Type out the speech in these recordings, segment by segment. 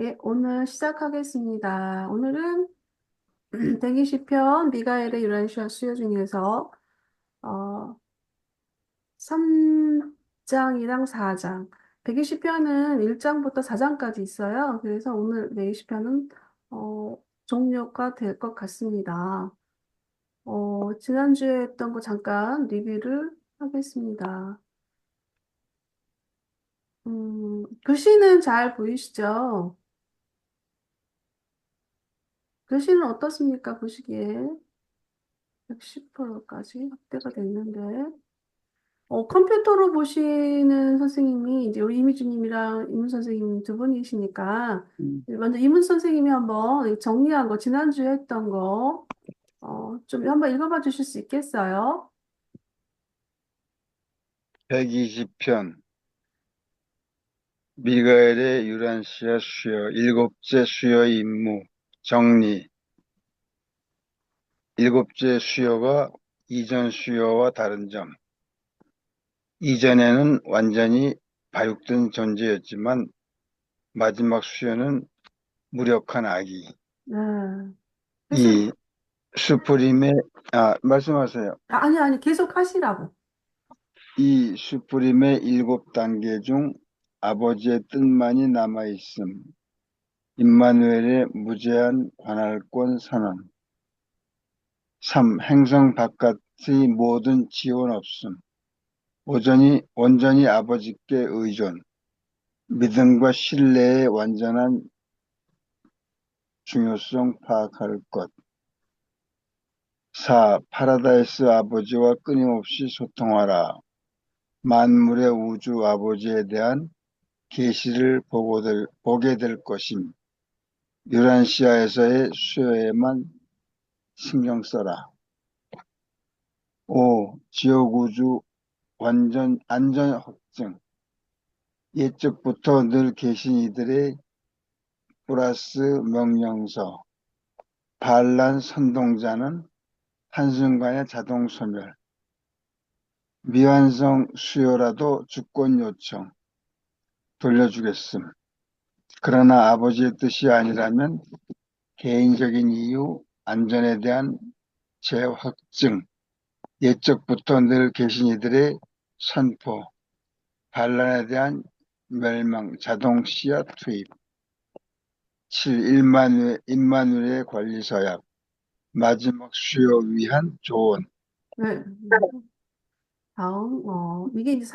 예, 오늘 시작하겠습니다. 오늘은 120편 미가엘의 유란시아 수요 중에서 어, 3장이랑 4장. 120편은 1장부터 4장까지 있어요. 그래서 오늘 120편은 종료가 될 것 같습니다. 지난주에 했던 거 잠깐 리뷰를 하겠습니다. 글씨는 잘 보이시죠? 글씨는 어떻습니까? 보시기에 110%까지 확대가 됐는데. 컴퓨터로 보시는 선생님이 이제 우리 이미주님이랑 이문 선생님 두 분이시니까 음, 먼저 이문 선생님이 한번 정리한 거 지난주에 했던 거 좀 한번 읽어봐 주실 수 있겠어요? 120편 미가엘의 유란시아 수요 일곱째 수요의 임무 정리 일곱째 수요가 이전 수요와 다른 점 이전에는 완전히 발육된 존재였지만 마지막 수요는 무력한 아기 네. 했을, 이 수프림의 말씀하세요. 아니, 계속 하시라고. 이 수프림의 일곱 단계 중 아버지의 뜻만이 남아있음 임마누엘의 무제한 관할권 선언 3. 행성 바깥의 모든 지원 없음. 온전히 아버지께 의존. 믿음과 신뢰의 완전한 중요성 파악할 것. 4. 파라다이스 아버지와 끊임없이 소통하라. 만물의 우주 아버지에 대한 계시를 보게 될 것임. 유란시아에서의 수요에만 신경 써라. 5. 지옥 우주 완전 안전 확증. 옛적부터 늘 계신 이들의 플러스 명령서. 반란 선동자는 한순간에 자동 소멸. 미완성 수요라도 주권 요청. 돌려주겠음. 그러나 아버지의 뜻이 아니라면 개인적인 이유, 안전에 대한 재확증. 옛적부터 늘 계신 이들의 선포. 반란에 대한 멸망, 자동 씨앗 투입. 7. 임마누엘의 관리서약. 마지막 수요 위한 조언. 네. 다음, 이게 이제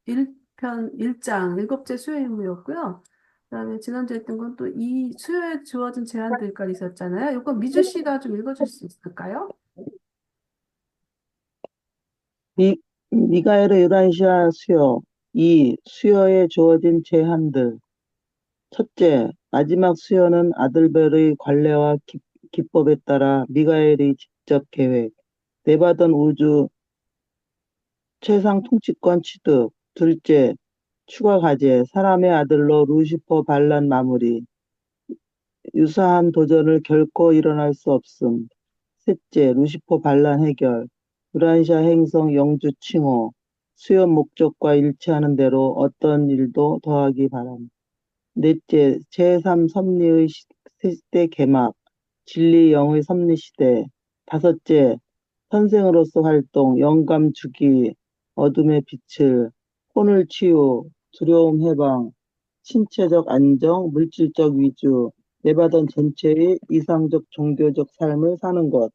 일편 1장, 일곱째 수요임무였고요. 그다음에 지난주에 했던 건 또 이 수요에 주어진 제한들까지 있었잖아요. 이거 미주 씨가 좀 읽어줄 수 있을까요? 미, 미가엘의 유란시아 수요. 2. 수요에 주어진 제한들. 첫째, 마지막 수요는 아들별의 관례와 기법에 따라 미가엘이 직접 계획, 내받은 우주 최상 통치권 취득. 둘째, 추가 과제, 사람의 아들로 루시퍼 반란 마무리. 유사한 도전을 결코 일어날 수 없음. 셋째, 루시퍼 반란 해결. 유란시아 행성 영주 칭호. 수요 목적과 일치하는 대로 어떤 일도 더하기 바람. 넷째, 제3 섭리의 시대 개막. 진리 영의 섭리 시대. 다섯째, 선생으로서 활동, 영감 주기, 어둠의 빛을, 혼을 치유, 두려움 해방, 신체적 안정, 물질적 위주, 내받은 전체의 이상적 종교적 삶을 사는 것.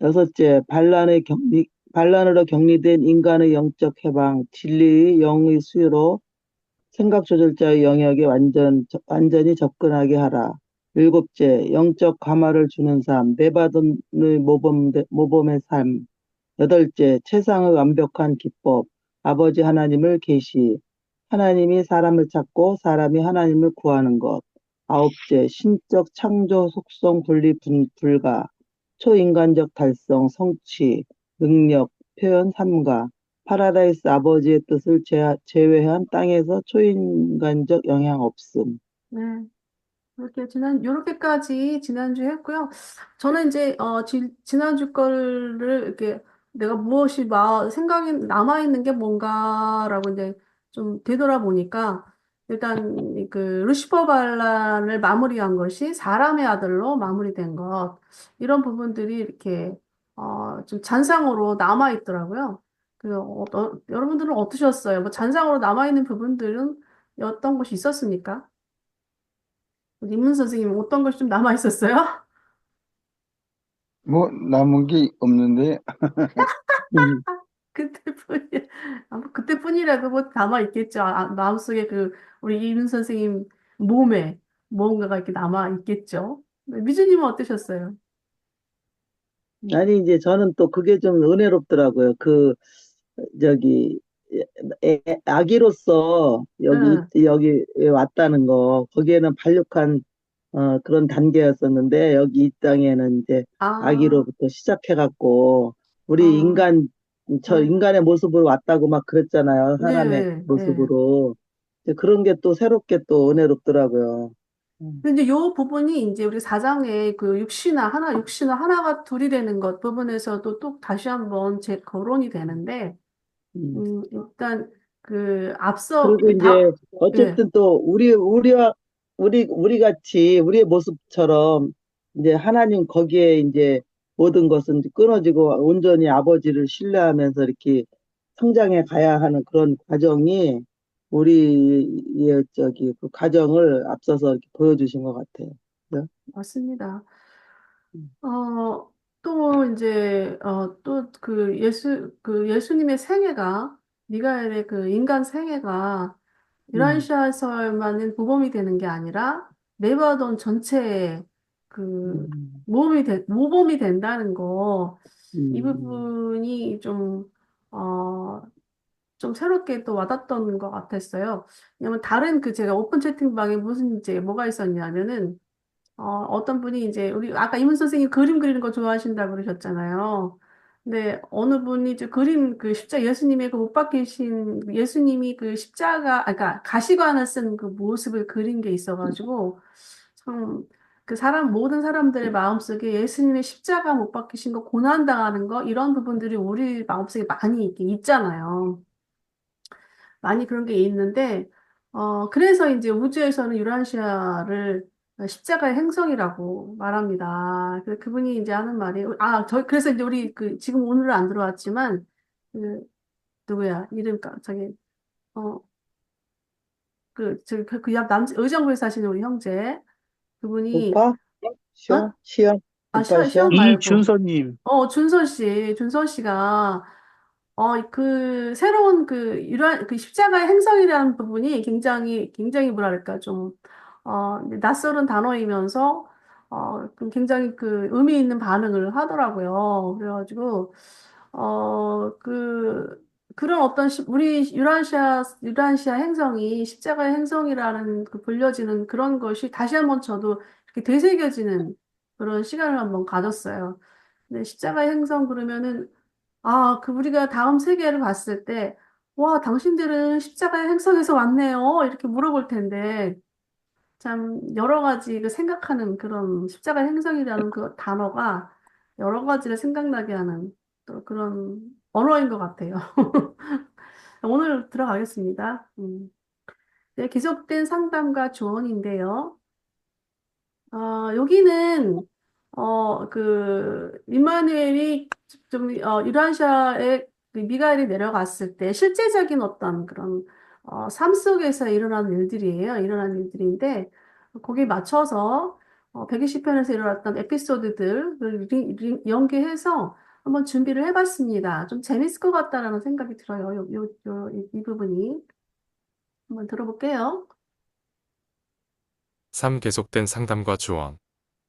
여섯째, 반란으로 격리된 인간의 영적 해방, 진리의 영의 수요로 생각 조절자의 영역에 완전히 접근하게 하라. 일곱째, 영적 감화를 주는 삶, 내받은의 모범의 삶. 여덟째, 최상의 완벽한 기법, 아버지 하나님을 계시, 하나님이 사람을 찾고 사람이 하나님을 구하는 것. 아홉째, 신적 창조 속성 분리 불가, 초인간적 달성, 성취, 능력, 표현 삼가, 파라다이스 아버지의 뜻을 제외한 땅에서 초인간적 영향 없음. 네. 요렇게까지 지난주에 했고요. 저는 이제, 지난주 거를 이렇게 내가 생각이 남아있는 게 뭔가라고 이제 좀 되돌아보니까 일단 그 루시퍼 반란을 마무리한 것이 사람의 아들로 마무리된 것 이런 부분들이 이렇게 좀 잔상으로 남아 있더라고요. 여러분들은 어떠셨어요? 뭐 잔상으로 남아 있는 부분들은 어떤 것이 있었습니까? 우리 인문 선생님 어떤 것이 좀 남아 있었어요? 뭐 남은 게 없는데. 음, 그때뿐이 아마 그때뿐이라도 뭐 남아 있겠죠. 마음속에 그 우리 이문 선생님 몸에 무언가가 이렇게 남아 있겠죠. 미주님은 어떠셨어요? 아니, 이제 저는 또 그게 좀 은혜롭더라고요. 저기, 아기로서 응. 여기 왔다는 거, 거기에는 반륙한, 그런 단계였었는데, 여기 이 땅에는 이제 아, 아기로부터 시작해갖고, 우리 아, 네, 인간의 모습으로 왔다고 막 그랬잖아요. 사람의 네, 네. 모습으로. 이제 그런 게 또 새롭게 또 은혜롭더라고요. 음, 근데 이제 요 부분이 이제 우리 사장의 그 육신화 하나가 둘이 되는 것 부분에서도 또 다시 한번 재거론이 되는데, 음. 일단 그 앞서 그리고 이제 예. 어쨌든 또 우리 같이 우리의 모습처럼 이제 하나님 거기에 이제 모든 것은 끊어지고 온전히 아버지를 신뢰하면서 이렇게 성장해 가야 하는 그런 과정이 우리의 그 과정을 앞서서 이렇게 보여주신 것 같아요. 그죠? 맞습니다. 음, 또 이제, 또 그 예수님의 생애가, 미가엘의 그 인간 생애가 음, 유란시아에서만은 모범이 되는 게 아니라 레바논 전체에 그 음, 모범이 된다는 거, 이 음. 부분이 좀 새롭게 또 와닿던 것 같았어요. 왜냐면 다른 제가 오픈 채팅방에 무슨 이제 뭐가 있었냐면은 어떤 분이 이제 우리 아까 이문 선생님 그림 그리는 거 좋아하신다고 그러셨잖아요. 근데 어느 분이 이제 그림 그 십자 예수님의 그 못 박히신 예수님이 그 십자가 그러니까 가시관을 쓴 그 모습을 그린 게 있어가지고 참 그 모든 사람들의 마음속에 예수님의 십자가 못 박히신 거 고난 당하는 거 이런 부분들이 우리 마음속에 많이 이렇게 있잖아요. 많이 그런 게 있는데, 그래서 이제 우주에서는 유라시아를 십자가의 행성이라고 말합니다. 그분이 이제 하는 말이, 그래서 이제 우리 지금 오늘은 안 들어왔지만, 그, 누구야, 이름 저기, 어, 의정부에 사시는 우리 형제, 그분이, 오빠? 어? 시연? 오빠 시험 시연? 말고, 이준서님, 준선 씨가, 새로운 그 십자가의 행성이라는 부분이 굉장히 뭐랄까, 낯설은 단어이면서, 굉장히 의미 있는 반응을 하더라고요. 그래가지고, 그런 우리 유란시아 행성이 십자가의 행성이라는 불려지는 그런 것이 다시 한번 저도 이렇게 되새겨지는 그런 시간을 한번 가졌어요. 근데 십자가의 행성 그러면은 우리가 다음 세계를 봤을 때, 와, 당신들은 십자가의 행성에서 왔네요. 이렇게 물어볼 텐데, 참, 여러 가지 생각하는 그런 십자가의 행성이라는 그 단어가 여러 가지를 생각나게 하는 또 그런 언어인 것 같아요. 오늘 들어가겠습니다. 네, 계속된 상담과 조언인데요. 여기는, 임마누엘이 유라시아에 미가엘이 내려갔을 때 실제적인 어떤 그런, 삶 속에서 일어난 일들인데, 거기에 맞춰서, 120편에서 일어났던 에피소드들을 연계해서 한번 준비를 해봤습니다. 좀 재밌을 것 같다라는 생각이 들어요. 이 부분이. 한번 들어볼게요. 3. 계속된 상담과 조언.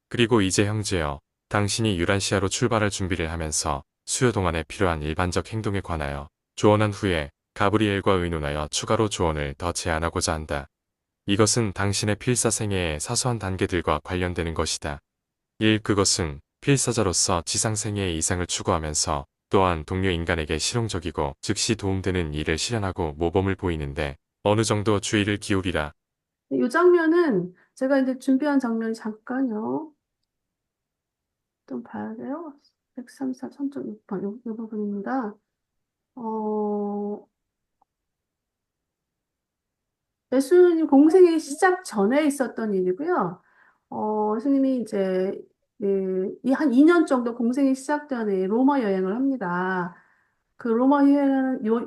그리고 이제 형제여, 당신이 유란시아로 출발할 준비를 하면서 수요 동안에 필요한 일반적 행동에 관하여 조언한 후에 가브리엘과 의논하여 추가로 조언을 더 제안하고자 한다. 이것은 당신의 필사생애의 사소한 단계들과 관련되는 것이다. 1. 그것은 필사자로서 지상생애의 이상을 추구하면서 또한 동료 인간에게 실용적이고 즉시 도움되는 일을 실현하고 모범을 보이는데 어느 정도 주의를 기울이라. 이 장면은 제가 이제 준비한 장면 잠깐요. 좀 봐야 돼요. 134, 3.6번 이 부분입니다. 어, 예수님 공생의 시작 전에 있었던 일이고요. 스님이 이제 한 2년 정도 공생이 시작전에 로마 여행을 합니다. 그 로마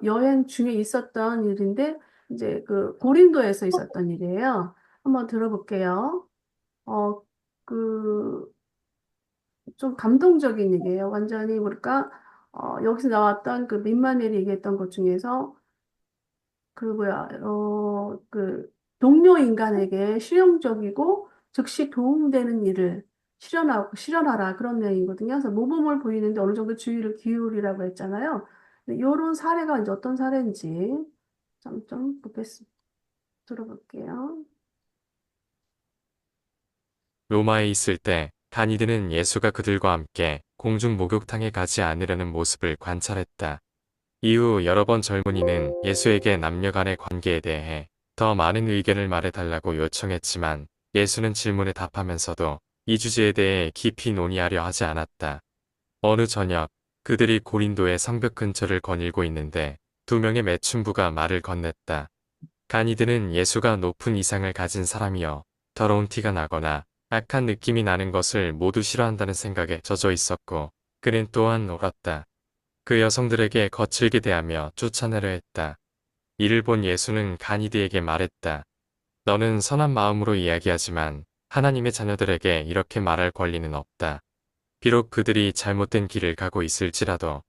여행 중에 있었던 일인데 이제 그 고린도에서 있었던 일이에요. 한번 들어볼게요. 어, 그 좀 감동적인 얘기예요. 완전히 뭐랄까 여기서 나왔던 그 민마넬이 얘기했던 것 중에서 그 뭐야 그 동료 인간에게 실용적이고 즉시 도움되는 일을 실현하라 그런 내용이거든요. 그래서 모범을 보이는데 어느 정도 주의를 기울이라고 했잖아요. 이런 사례가 이제 어떤 사례인지 좀 보겠습니다. 들어볼게요. 로마에 있을 때 다니드는 예수가 그들과 함께 공중 목욕탕에 가지 않으려는 모습을 관찰했다. 이후 여러 번 젊은이는 예수에게 남녀 간의 관계에 대해 더 많은 의견을 말해달라고 요청했지만 예수는 질문에 답하면서도 이 주제에 대해 깊이 논의하려 하지 않았다. 어느 저녁 그들이 고린도의 성벽 근처를 거닐고 있는데 두 명의 매춘부가 말을 건넸다. 가니드는 예수가 높은 이상을 가진 사람이여 더러운 티가 나거나 악한 느낌이 나는 것을 모두 싫어한다는 생각에 젖어 있었고 그는 또한 울었다. 그 여성들에게 거칠게 대하며 쫓아내려 했다. 이를 본 예수는 가니드에게 말했다. 너는 선한 마음으로 이야기하지만 하나님의 자녀들에게 이렇게 말할 권리는 없다. 비록 그들이 잘못된 길을 가고 있을지라도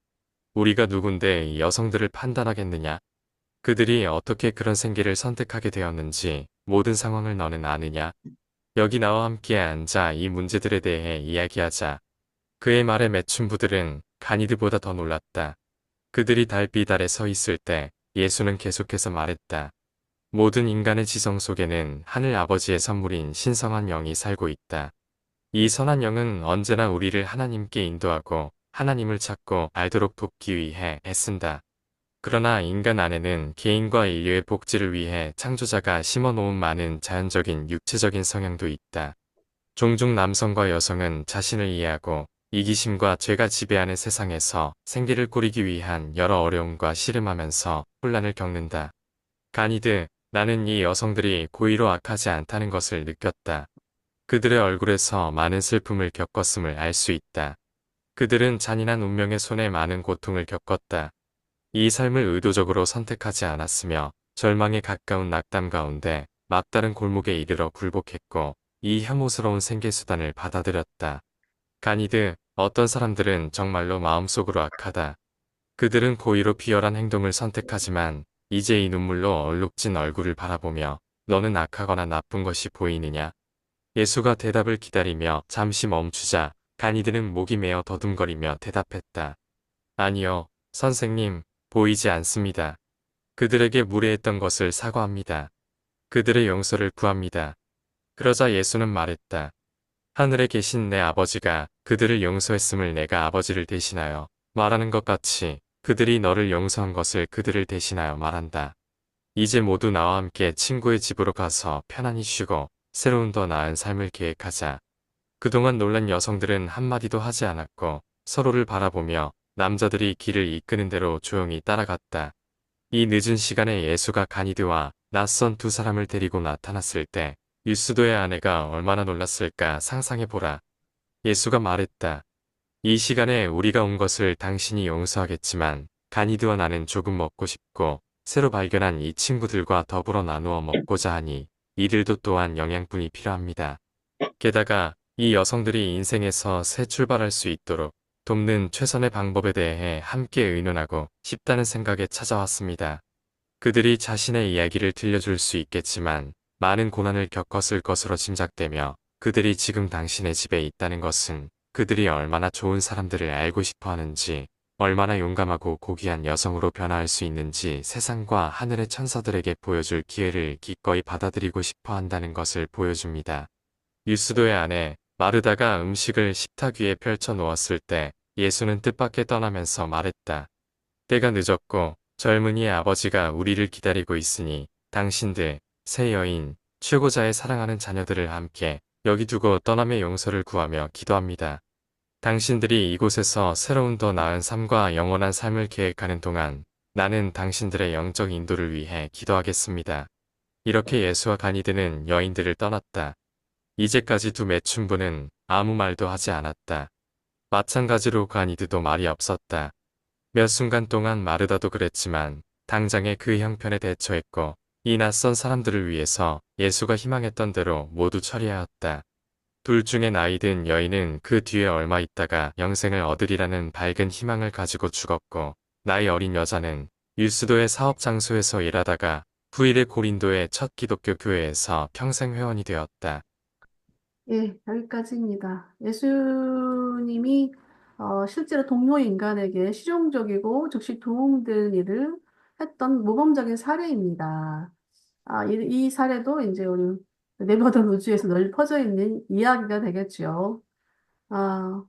우리가 누군데 이 여성들을 판단하겠느냐? 그들이 어떻게 그런 생계를 선택하게 되었는지 모든 상황을 너는 아느냐? 여기 나와 함께 앉아 이 문제들에 대해 이야기하자. 그의 말에 매춘부들은 가니드보다 더 놀랐다. 그들이 달빛 아래 서 있을 때 예수는 계속해서 말했다. 모든 인간의 지성 속에는 하늘 아버지의 선물인 신성한 영이 살고 있다. 이 선한 영은 언제나 우리를 하나님께 인도하고 하나님을 찾고 알도록 돕기 위해 애쓴다. 그러나 인간 안에는 개인과 인류의 복지를 위해 창조자가 심어놓은 많은 자연적인 육체적인 성향도 있다. 종종 남성과 여성은 자신을 이해하고 이기심과 죄가 지배하는 세상에서 생계를 꾸리기 위한 여러 어려움과 씨름하면서 혼란을 겪는다. 가니드, 나는 이 여성들이 고의로 악하지 않다는 것을 느꼈다. 그들의 얼굴에서 많은 슬픔을 겪었음을 알 수 있다. 그들은 잔인한 운명의 손에 많은 고통을 겪었다. 이 삶을 의도적으로 선택하지 않았으며 절망에 가까운 낙담 가운데 막다른 골목에 이르러 굴복했고 이 혐오스러운 생계수단을 받아들였다. 가니드, 어떤 사람들은 정말로 마음속으로 악하다. 그들은 고의로 비열한 행동을 선택하지만 이제 이 눈물로 얼룩진 얼굴을 바라보며 너는 악하거나 나쁜 것이 보이느냐? 예수가 대답을 기다리며 잠시 멈추자 가니드는 목이 메어 더듬거리며 대답했다. 아니요, 선생님, 보이지 않습니다. 그들에게 무례했던 것을 사과합니다. 그들의 용서를 구합니다. 그러자 예수는 말했다. 하늘에 계신 내 아버지가 그들을 용서했음을 내가 아버지를 대신하여 말하는 것 같이 그들이 너를 용서한 것을 그들을 대신하여 말한다. 이제 모두 나와 함께 친구의 집으로 가서 편안히 쉬고 새로운 더 나은 삶을 계획하자. 그동안 놀란 여성들은 한마디도 하지 않았고 서로를 바라보며 남자들이 길을 이끄는 대로 조용히 따라갔다. 이 늦은 시간에 예수가 가니드와 낯선 두 사람을 데리고 나타났을 때 유스도의 아내가 얼마나 놀랐을까 상상해보라. 예수가 말했다. 이 시간에 우리가 온 것을 당신이 용서하겠지만 가니드와 나는 조금 먹고 싶고 새로 발견한 이 친구들과 더불어 나누어 먹고자 하니 이들도 또한 영양분이 필요합니다. 게다가 이 여성들이 인생에서 새 출발할 수 있도록 돕는 최선의 방법에 대해 함께 의논하고 싶다는 생각에 찾아왔습니다. 그들이 자신의 이야기를 들려줄 수 있겠지만 많은 고난을 겪었을 것으로 짐작되며 그들이 지금 당신의 집에 있다는 것은 그들이 얼마나 좋은 사람들을 알고 싶어 하는지 얼마나 용감하고 고귀한 여성으로 변화할 수 있는지 세상과 하늘의 천사들에게 보여줄 기회를 기꺼이 받아들이고 싶어 한다는 것을 보여줍니다. 유스도의 아내 마르다가 음식을 식탁 위에 펼쳐 놓았을 때 예수는 뜻밖의 떠나면서 말했다. 때가 늦었고 젊은이의 아버지가 우리를 기다리고 있으니 당신들, 새 여인, 최고자의 사랑하는 자녀들을 함께 여기 두고 떠남의 용서를 구하며 기도합니다. 당신들이 이곳에서 새로운 더 나은 삶과 영원한 삶을 계획하는 동안 나는 당신들의 영적 인도를 위해 기도하겠습니다. 이렇게 예수와 간이 드는 여인들을 떠났다. 이제까지 두 매춘부는 아무 말도 하지 않았다. 마찬가지로 가니드도 말이 없었다. 몇 순간 동안 마르다도 그랬지만 당장에 그 형편에 대처했고 이 낯선 사람들을 위해서 예수가 희망했던 대로 모두 처리하였다. 둘 중에 나이 든 여인은 그 뒤에 얼마 있다가 영생을 얻으리라는 밝은 희망을 가지고 죽었고 나이 어린 여자는 유스도의 사업 장소에서 일하다가 후일의 고린도의 첫 기독교 교회에서 평생 회원이 되었다. 예, 여기까지입니다. 예수님이 실제로 동료 인간에게 실용적이고 즉시 도움되는 일을 했던 모범적인 사례입니다. 이 사례도 이제 우리 네버던 우주에서 널리 퍼져 있는 이야기가 되겠죠. 아,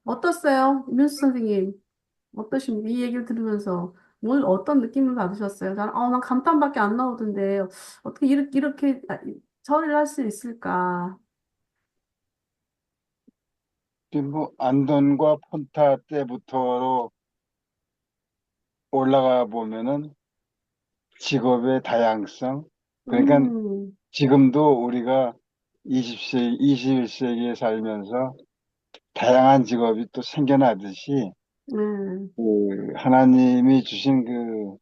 어떠세요? 민수 선생님, 어떠십니까? 이 얘기를 들으면서 오늘 어떤 느낌을 받으셨어요? 난 감탄밖에 안 나오던데 어떻게 이렇게 처리를 할 수 있을까? 뭐 안돈과 폰타 때부터로 올라가 보면은 직업의 다양성, 그러니까 음, 지금도 우리가 20세기, 21세기에 살면서 다양한 직업이 또 생겨나듯이 네. 그 하나님이 주신 그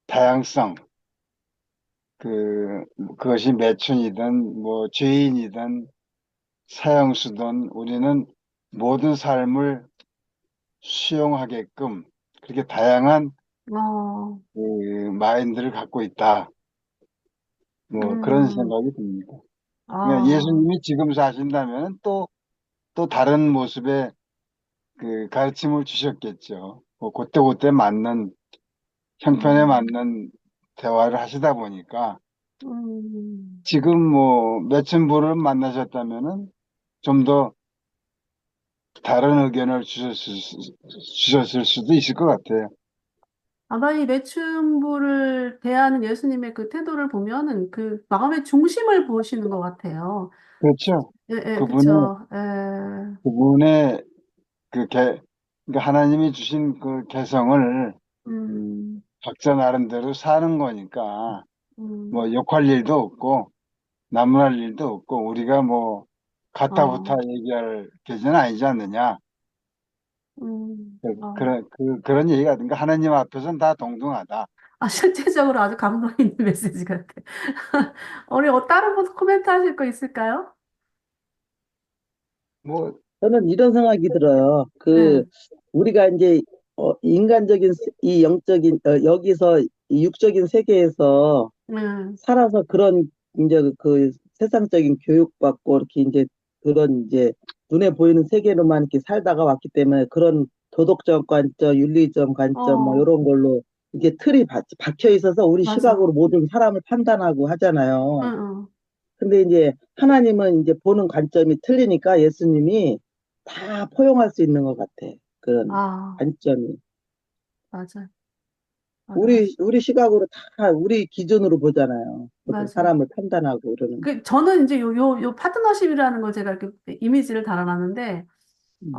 다양성, 그것이 매춘이든 뭐 죄인이든 사형수든 우리는 모든 삶을 수용하게끔 그렇게 다양한 어, 그 마인드를 갖고 있다. 뭐 그런 음, 생각이 듭니다. 그러니까 아, 예수님이 지금 사신다면 또 다른 모습의 그 가르침을 주셨겠죠. 뭐 그때그때 맞는 형편에 음, 맞는 대화를 하시다 보니까 음. 지금 뭐 몇천 분을 만나셨다면은 좀 더 다른 의견을 주셨을 수도 있을 것 같아요. 아마 이 매춘부를 대하는 예수님의 그 태도를 보면은 그 마음의 중심을 보시는 것 같아요. 그렇죠. 예, 예, 그분의 그쵸. 예, 그분의 그러니까 하나님이 주신 그 개성을 음, 각자 나름대로 사는 거니까 음, 뭐 욕할 일도 없고 나무랄 일도 없고 우리가 뭐 가타부타 어, 얘기할 계제는 아니지 않느냐. 어. 그런 얘기가 그러니까 하나님 앞에서는 다 동등하다. 실제적으로 아주 감동 있는 메시지 같아. 우리 다른 분 코멘트 하실 거 있을까요? 뭐 저는 이런 생각이 들어요. 네, 우리가 이제 인간적인 이 영적인 여기서 이 육적인 세계에서 네, 살아서 그런 이제 그 세상적인 교육받고 이렇게 이제 그런 이제 눈에 보이는 세계로만 이렇게 살다가 왔기 때문에 그런 도덕적 관점, 윤리적 관점 뭐 어, 이런 걸로 이게 틀이 박혀 있어서 우리 시각으로 맞아. 모든 사람을 판단하고 응, 하잖아요. 응. 근데 이제 하나님은 이제 보는 관점이 틀리니까 예수님이 다 포용할 수 있는 것 같아. 그런 아, 관점이. 맞아. 맞아. 우리 시각으로 다 우리 기준으로 보잖아요. 모든 맞아. 사람을 판단하고 그러는. 저는 이제 요 파트너십이라는 걸 제가 이렇게 이미지를 달아놨는데, 음,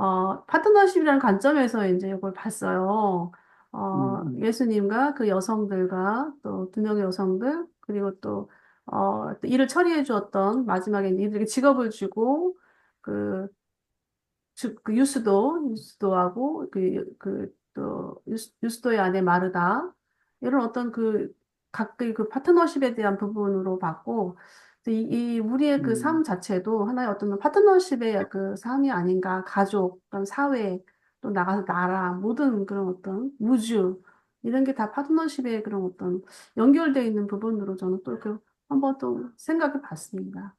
파트너십이라는 관점에서 이제 이걸 봤어요. 음, 예수님과 그 여성들과 또 두 명의 여성들, 그리고 또 일을 처리해 주었던 마지막에 이들에게 직업을 주고, 그, 그 유스도하고 또 유스도의 아내 마르다 이런 어떤 각의 그 파트너십에 대한 부분으로 봤고 이 우리의 그 삶 음, 자체도 하나의 어떤 파트너십의 그 삶이 아닌가 가족 그런 사회 또 나가서 나라 모든 그런 어떤 우주 이런 게 다 파트너십의 그런 어떤 연결되어 있는 부분으로 저는 또 이렇게 한번 또 생각해 봤습니다.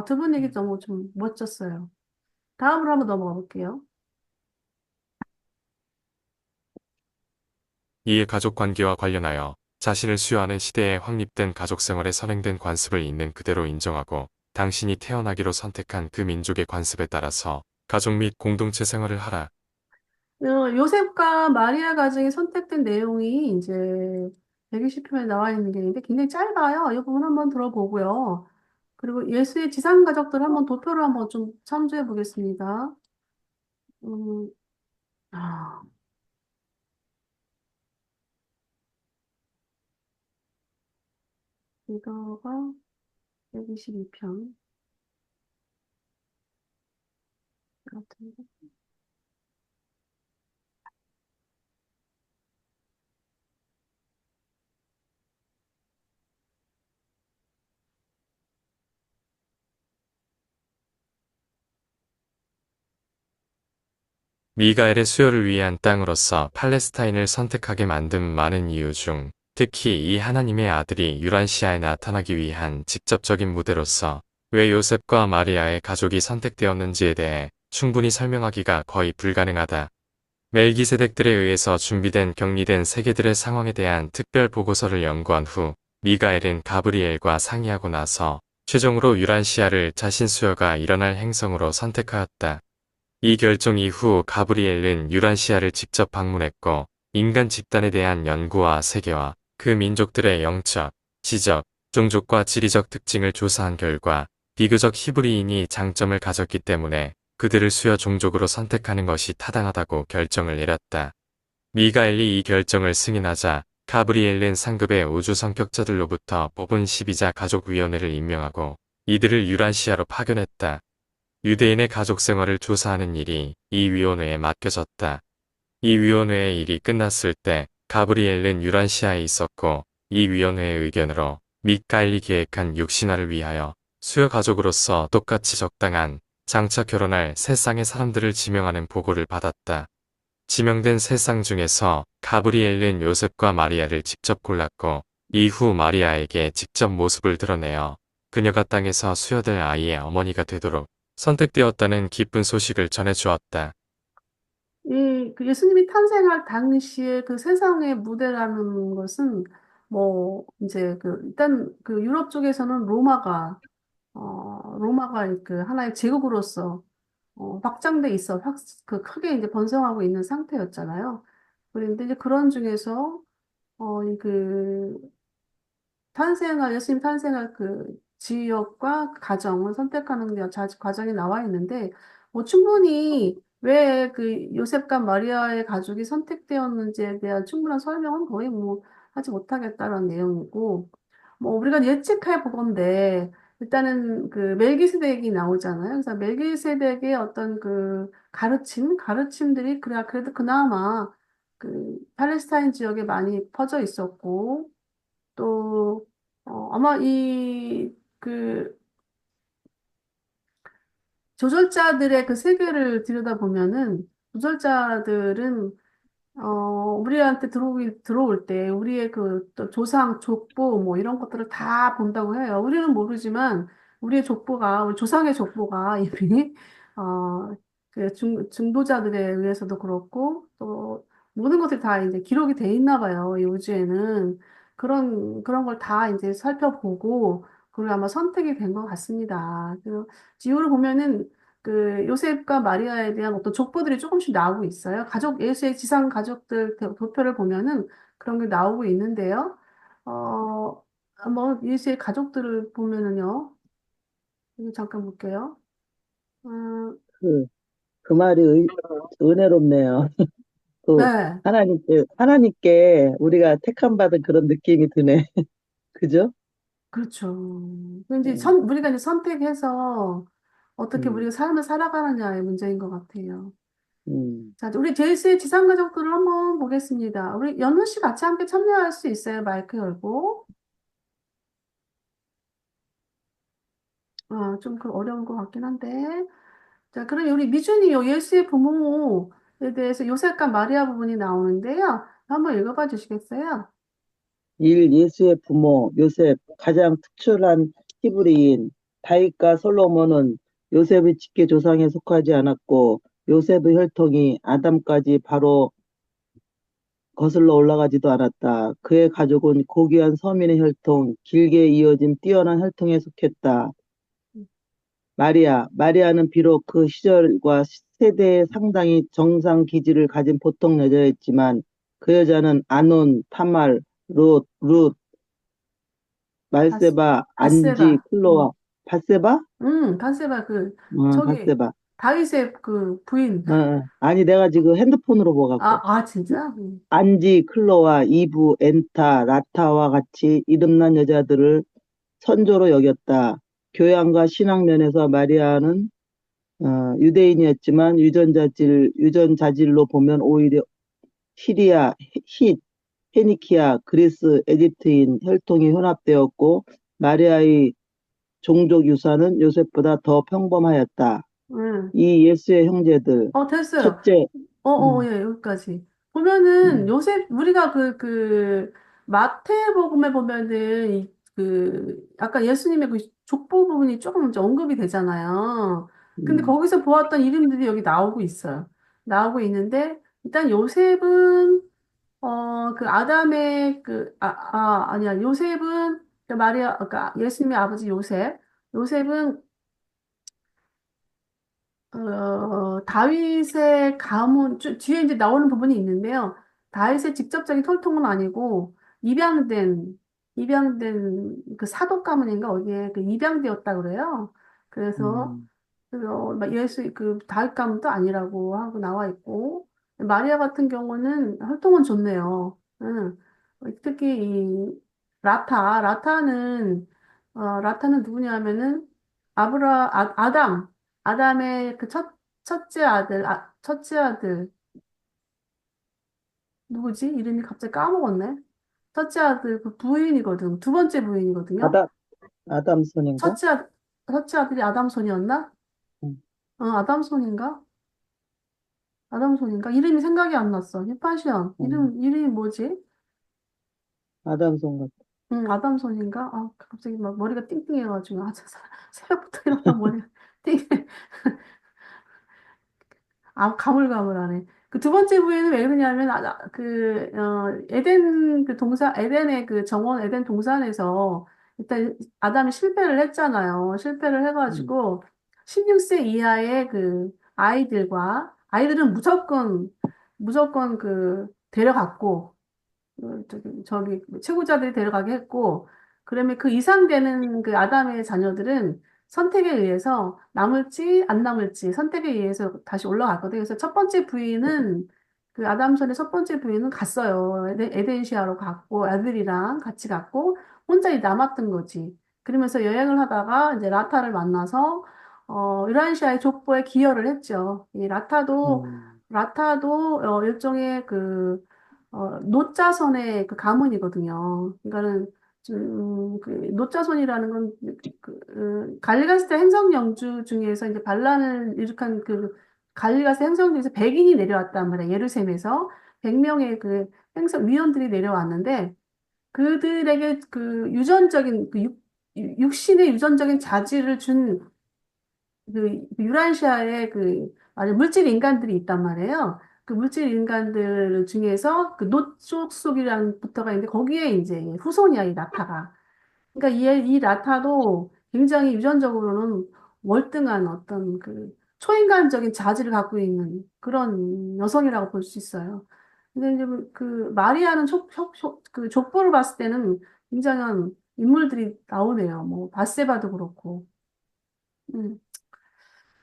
두 분 얘기 너무 좀 멋졌어요. 다음으로 한번 넘어가 볼게요. 이에 가족 관계와 관련하여 자신을 수여하는 시대에 확립된 가족 생활에 선행된 관습을 있는 그대로 인정하고 당신이 태어나기로 선택한 그 민족의 관습에 따라서 가족 및 공동체 생활을 하라. 요셉과 마리아 가정이 선택된 내용이 이제 120편에 나와 있는 게 있는데 굉장히 짧아요. 이 부분 한번 들어보고요. 그리고 예수의 지상 가족들 한번 도표를 한번 좀 참조해 보겠습니다. 음, 아, 이거가 122편 같은데. 미가엘의 수요를 위한 땅으로서 팔레스타인을 선택하게 만든 많은 이유 중 특히 이 하나님의 아들이 유란시아에 나타나기 위한 직접적인 무대로서 왜 요셉과 마리아의 가족이 선택되었는지에 대해 충분히 설명하기가 거의 불가능하다. 멜기세덱들에 의해서 준비된 격리된 세계들의 상황에 대한 특별 보고서를 연구한 후 미가엘은 가브리엘과 상의하고 나서 최종으로 유란시아를 자신 수요가 일어날 행성으로 선택하였다. 이 결정 이후 가브리엘은 유란시아를 직접 방문했고 인간 집단에 대한 연구와 세계와 그 민족들의 영적, 지적, 종족과 지리적 특징을 조사한 결과 비교적 히브리인이 장점을 가졌기 때문에 그들을 수요 종족으로 선택하는 것이 타당하다고 결정을 내렸다. 미가엘이 이 결정을 승인하자 가브리엘은 상급의 우주 성격자들로부터 뽑은 12자 가족위원회를 임명하고 이들을 유란시아로 파견했다. 유대인의 가족 생활을 조사하는 일이 이 위원회에 맡겨졌다. 이 위원회의 일이 끝났을 때 가브리엘은 유란시아에 있었고 이 위원회의 의견으로 미카엘이 계획한 육신화를 위하여 수요 가족으로서 똑같이 적당한 장차 결혼할 세 쌍의 사람들을 지명하는 보고를 받았다. 지명된 세 쌍 중에서 가브리엘은 요셉과 마리아를 직접 골랐고 이후 마리아에게 직접 모습을 드러내어 그녀가 땅에서 수여될 아이의 어머니가 되도록 선택되었다는 기쁜 소식을 전해주었다. 그 예수님이 탄생할 당시에 그 세상의 무대라는 것은 뭐 이제 그 일단 그 유럽 쪽에서는 로마가 그 하나의 제국으로서 확장돼 있어 그 크게 이제 번성하고 있는 상태였잖아요. 그런데 이제 그런 중에서 그 예수님 탄생할 그 지역과 그 가정을 선택하는 과정이 나와 있는데, 뭐 충분히 왜 그 요셉과 마리아의 가족이 선택되었는지에 대한 충분한 설명은 거의 뭐 하지 못하겠다는 내용이고, 뭐 우리가 예측해 보건데, 일단은 그 멜기세덱이 나오잖아요. 그래서 멜기세덱의 어떤 그 가르침들이 그래도 그나마 그 팔레스타인 지역에 많이 퍼져 있었고, 또, 아마 그, 조절자들의 그 세계를 들여다보면은, 조절자들은, 우리한테 들어올 때, 우리의 그, 또 조상, 족보, 뭐, 이런 것들을 다 본다고 해요. 우리는 모르지만, 우리 조상의 족보가 이미, 어, 그 중보자들에 의해서도 그렇고, 또, 모든 것들이 다 이제 기록이 돼 있나 봐요. 이 우주에는. 그런 걸 다 이제 살펴보고, 그리고 아마 선택이 된 것 같습니다. 그, 지호를 보면은, 그 요셉과 마리아에 대한 어떤 족보들이 조금씩 나오고 있어요. 예수의 지상 가족들 도표를 보면은 그런 게 나오고 있는데요. 한번 예수의 가족들을 보면은요. 이거 잠깐 볼게요. 음, 그, 그 말이 은혜롭네요. 또 네, 하나님께 우리가 택함 받은 그런 느낌이 드네. 그죠? 그렇죠. 그 이제 음, 우리가 이제 선택해서 어떻게 음, 우리가 삶을 살아가느냐의 문제인 것 같아요. 음. 자, 우리 제이스의 지상 가족들을 한번 보겠습니다. 우리 연우 씨 같이 함께 참여할 수 있어요. 마이크 열고. 좀 그 어려운 것 같긴 한데. 자, 그럼 우리 미준이요. 예수의 부모에 대해서 요셉과 마리아 부분이 나오는데요. 한번 읽어봐 주시겠어요? 예수의 부모 요셉 가장 특출한 히브리인 다윗과 솔로몬은 요셉의 직계 조상에 속하지 않았고 요셉의 혈통이 아담까지 바로 거슬러 올라가지도 않았다. 그의 가족은 고귀한 서민의 혈통, 길게 이어진 뛰어난 혈통에 속했다. 마리아는 비록 그 시절과 세대에 상당히 정상 기질을 가진 보통 여자였지만 그 여자는 아논, 타말, 룻, 바스, 말세바, 안지, 바세바. 클로아, 바세바? 바세바 저기, 바세바. 다윗의 그 부인. 아니, 내가 지금 핸드폰으로 보갖고. 진짜? 안지, 클로아, 이브, 엔타, 라타와 같이 이름난 여자들을 선조로 여겼다. 교양과 신앙 면에서 마리아는 유대인이었지만 유전자질로 보면 오히려 시리아, 힛, 페니키아, 그리스, 에집트인 혈통이 혼합되었고 마리아의 종족 유산은 요셉보다 더 평범하였다. 응. 이 예수의 형제들, 됐어요. 첫째, 음, 예, 여기까지. 보면은, 음, 요셉, 우리가 마태복음에 보면은, 아까 예수님의 그 족보 부분이 조금 이제 언급이 되잖아요. 근데 음, 거기서 보았던 이름들이 여기 나오고 있어요. 나오고 있는데, 일단 요셉은, 아담의 아니야. 요셉은, 그러니까 예수님의 아버지 요셉. 요셉은 다윗의 가문, 뒤에 이제 나오는 부분이 있는데요. 다윗의 직접적인 혈통은 아니고, 입양된 그 사독 가문인가, 어디에 그 입양되었다 그래요. 그래서, 음, 다윗 가문도 아니라고 하고 나와 있고, 마리아 같은 경우는 혈통은 좋네요. 응. 특히 라타는 누구냐 하면은, 아담의 첫째 아들, 누구지? 이름이 갑자기 까먹었네. 첫째 아들 그 부인이거든. 두 번째 부인이거든요. 아담, 아담손인가? 첫째, 아, 첫째 아들이 아담손이었나? 음, 아담손인가? 아담손인가? 이름이 생각이 안 났어. 히파시언. 음, 이름이 뭐지? 아담손 같아. 아담손인가? 갑자기 막 머리가 띵띵해가지고. 새벽부터 일어나 머리가 띵. 가물가물하네. 그 두 번째 부에는 왜 그러냐면, 에덴의 그 정원, 에덴 동산에서 일단 아담이 실패를 했잖아요. 실패를 음, 해가지고 16세 이하의 아이들은 무조건 데려갔고, 저기 채무자들이 데려가게 했고, 그러면 그 이상 되는 그 아담의 자녀들은 선택에 의해서 남을지 안 남을지 선택에 의해서 다시 올라갔거든요. 그래서 아담선의 첫 번째 부인은 갔어요. 에덴시아로 갔고 아들이랑 같이 갔고 혼자 남았던 거지. 그러면서 여행을 하다가 이제 라타를 만나서 유란시아의 족보에 기여를 했죠. 이 음, 라타도 일종의 노자손의 그 가문이거든요. 그러니까는 노자손이라는 건 갈리가스 행성 영주 중에서 이제 반란을 일으킨 갈리가스 행성 중에서 100인이 내려왔단 말이에요. 예루살렘에서 100명의 그 행성 위원들이 내려왔는데 그들에게 육신의 유전적인 자질을 준 유라시아의 아주 물질 인간들이 있단 말이에요. 그 물질 인간들 중에서 그 노쪽속이라는 부터가 있는데 거기에 이제 후손이야, 이 라타가. 그러니까 이 라타도 굉장히 유전적으로는 월등한 어떤 초인간적인 자질을 갖고 있는 그런 여성이라고 볼 수 있어요. 근데 이제 마리아는 족보를 봤을 때는 굉장한 인물들이 나오네요. 뭐, 바세바도 그렇고. 음.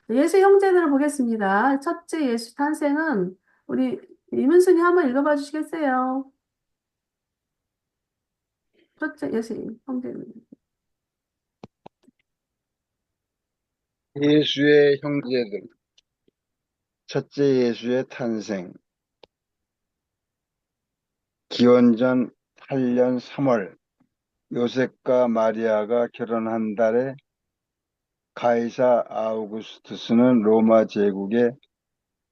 예수 형제들을 보겠습니다. 첫째 예수 탄생은 우리 이문순이 한번 읽어봐 주시겠어요? 첫째 예수 형제는. 예수의 형제들. 첫째 예수의 탄생. 기원전 8년 3월 요셉과 마리아가 결혼한 달에 가이사 아우구스투스는 로마 제국의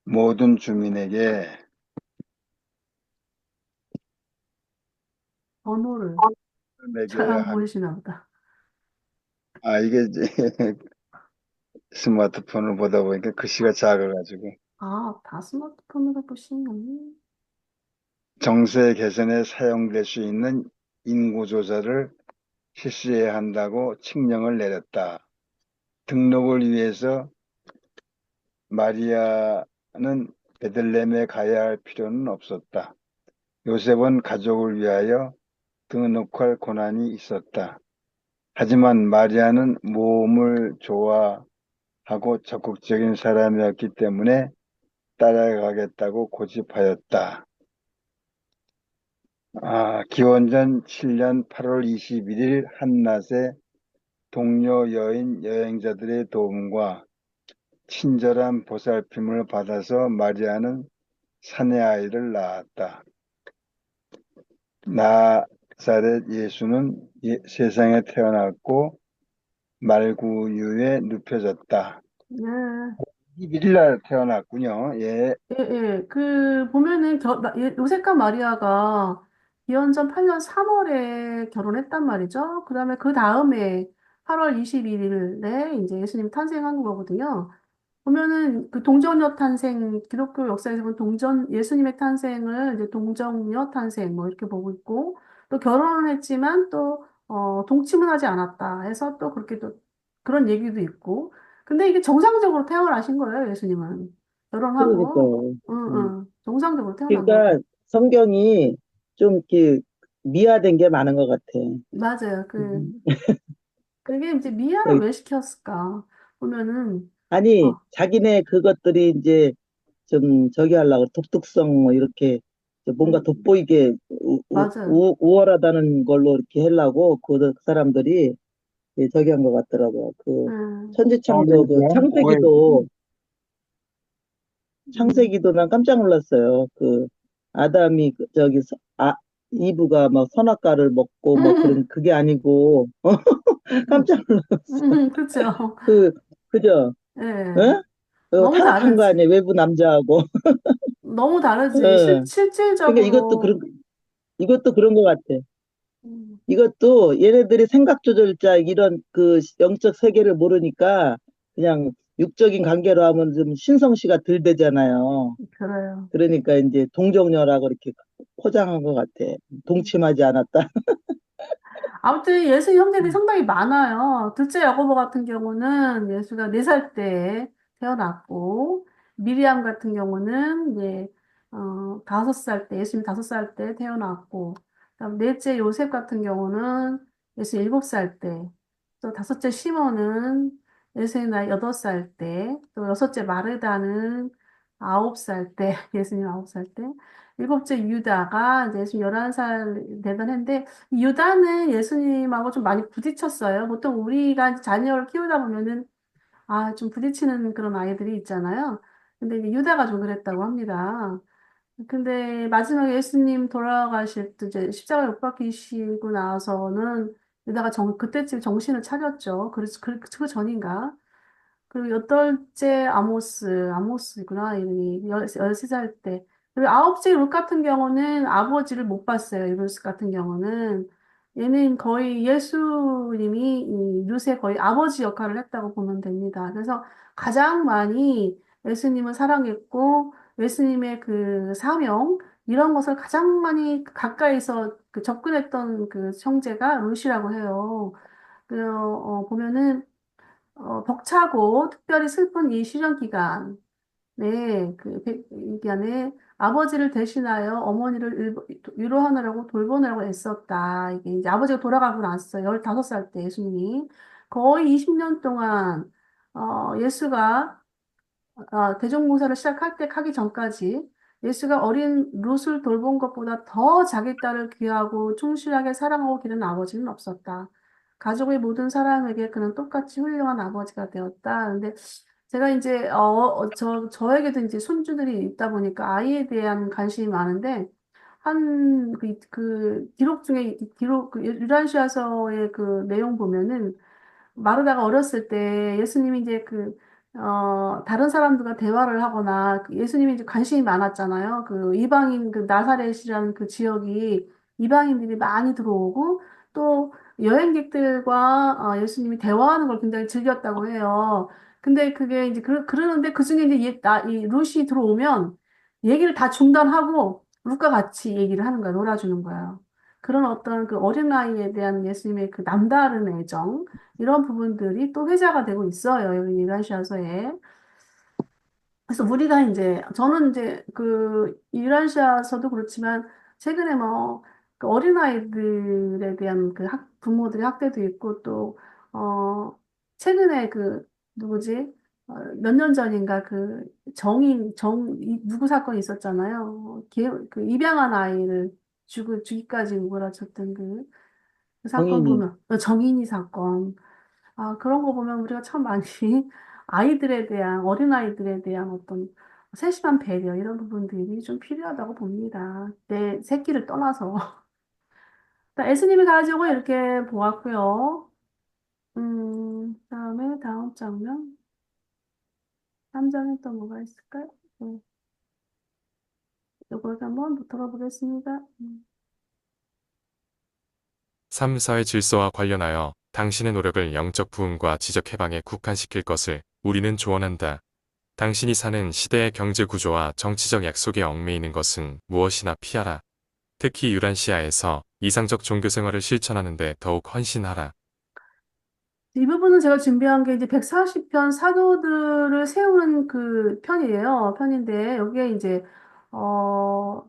모든 주민에게 번호를 잘 매겨야 안 한, 보이시나 보다. 이게 이제 스마트폰을 보다 보니까 글씨가 작아가지고 다 스마트폰으로 보시면. 정세 개선에 사용될 수 있는 인구 조사를 실시해야 한다고 칙령을 내렸다. 등록을 위해서 마리아는 베들레헴에 가야 할 필요는 없었다. 요셉은 가족을 위하여 등록할 권한이 있었다. 하지만 마리아는 모험을 좋아하고 적극적인 사람이었기 때문에 따라가겠다고 고집하였다. 기원전 7년 8월 21일 한낮에 동료 여인 여행자들의 도움과 친절한 보살핌을 받아서 마리아는 사내 아이를 낳았다. 나사렛 예수는 세상에 태어났고 말구유에 눕혀졌다. 네. 21일 날 태어났군요. 예. 예, 예. 보면은, 요셉과 마리아가 기원전 8년 3월에 결혼했단 말이죠. 그 다음에 그 다음에 8월 21일에 이제 예수님 탄생한 거거든요. 보면은 그 동정녀 탄생, 기독교 역사에서 본 예수님의 탄생을 이제 동정녀 탄생, 뭐 이렇게 보고 있고, 또 결혼을 했지만 또, 동침은 하지 않았다 해서 또 그렇게 또 그런 얘기도 있고. 근데 이게 정상적으로 태어나신 거예요, 예수님은. 결혼하고, 그러니까요. 응, 음. 응. 정상적으로 태어난 그러니까 거고. 성경이 좀 이렇게 미화된 게 많은 것 같아. 맞아요. 음. 그게 이제 미아를 그- 왜 시켰을까? 보면은, 아니, 어, 자기네 그것들이 이제 좀 저기 하려고 독특성 뭐 이렇게 뭔가 음, 돋보이게 맞아요. 우월하다는 걸로 이렇게 하려고 그 사람들이 저기 한 것 같더라고요. 그 음, 천지창조 그 아이고, 오해지. 음, 창세기도 난 깜짝 놀랐어요. 그 아담이 이브가 막 선악과를 먹고 뭐 그런 그게 아니고 깜짝 놀랐어. 그렇죠. 그 그죠? 예. 응? 너무 타락한 거 다르지. 아니에요? 외부 남자하고. 너무 다르지. 응. 그러니까 실질적으로. 이것도 그런 것 같아. 음, 이것도 얘네들이 생각 조절자 이런 그 영적 세계를 모르니까 그냥 육적인 관계로 하면 좀 신성시가 덜 되잖아요. 그래요. 그러니까 이제 동정녀라고 이렇게 포장한 것 같아. 동침하지 않았다. 아무튼 예수 형제들이 상당히 많아요. 둘째 야고보 같은 경우는 예수가 4살 때 태어났고, 미리암 같은 경우는 이제 5살 때, 예수님 5살 때 태어났고, 그다음 넷째 요셉 같은 경우는 예수 7살 때, 또 다섯째 시몬은 예수님 나이 8살 때, 또 여섯째 마르다는 9살 때, 예수님 9살 때, 일곱째 유다가 이제 예수님 11살 되던 해인데, 유다는 예수님하고 좀 많이 부딪혔어요. 보통 우리가 자녀를 키우다 보면은, 좀 부딪히는 그런 아이들이 있잖아요. 근데 이제 유다가 좀 그랬다고 합니다. 근데 마지막에 예수님 돌아가실 때 이제 십자가에 못 박히시고 나서는 유다가 그때쯤 정신을 차렸죠. 그 전인가? 그리고 여덟째 아모스구나, 이름이. 13살 때. 그리고 아홉째 룻 같은 경우는 아버지를 못 봤어요, 룻 같은 경우는. 얘는 거의 예수님이 이 룻의 거의 아버지 역할을 했다고 보면 됩니다. 그래서 가장 많이 예수님을 사랑했고, 예수님의 그 사명, 이런 것을 가장 많이 가까이서 접근했던 그 형제가 룻이라고 해요. 보면은, 벅차고 특별히 슬픈 이 시련 기간, 네, 이 기간에 아버지를 대신하여 어머니를 위로하느라고 돌보느라고 애썼다. 이게 이제 아버지가 돌아가고 났어요. 15살 때 예수님이. 거의 20년 동안, 예수가 대종봉사를 시작할 때 하기 전까지 예수가 어린 룻을 돌본 것보다 더 자기 딸을 귀하고 충실하게 사랑하고 기른 아버지는 없었다. 가족의 모든 사람에게 그는 똑같이 훌륭한 아버지가 되었다. 근데 제가 이제 저에게도 이제 손주들이 있다 보니까 아이에 대한 관심이 많은데 기록 중에 유란시아서의 그 내용 보면은 마르다가 어렸을 때 예수님이 이제 다른 사람들과 대화를 하거나 예수님이 이제 관심이 많았잖아요. 그 이방인, 그 나사렛이라는 그 지역이 이방인들이 많이 들어오고 또 여행객들과 예수님이 대화하는 걸 굉장히 즐겼다고 해요. 근데 그게 이제 그러는데 그 중에 이제 이 룻이 들어오면 얘기를 다 중단하고 룻과 같이 얘기를 하는 거야, 놀아주는 거야. 그런 어떤 그 어린아이에 대한 예수님의 그 남다른 애정, 이런 부분들이 또 회자가 되고 있어요. 여기 이라시아서에. 그래서 우리가 이제, 저는 이제 이라시아서도 그렇지만, 최근에 그 어린아이들에 대한 부모들의 학대도 있고, 또, 최근에 누구지? 몇 년 전인가 누구 사건이 있었잖아요. 입양한 아이를 죽이까지 몰아쳤던 그 사건 정인이. 보면, 정인이 사건. 아, 그런 거 보면 우리가 참 많이 아이들에 대한, 어린아이들에 대한 어떤 세심한 배려, 이런 부분들이 좀 필요하다고 봅니다. 내 새끼를 떠나서. 예수님이 가지고 이렇게 보았고요. 다음에 다음 장면. 3장에 또 뭐가 있을까요? 네, 이걸 한번 들어보겠습니다. 3. 사회 질서와 관련하여 당신의 노력을 영적 부흥과 지적 해방에 국한시킬 것을 우리는 조언한다. 당신이 사는 시대의 경제 구조와 정치적 약속에 얽매이는 것은 무엇이나 피하라. 특히 유란시아에서 이상적 종교 생활을 실천하는 데 더욱 헌신하라. 이 부분은 제가 준비한 게 이제 140편 사도들을 세우는 그 편이에요. 편인데, 여기에 이제, 어,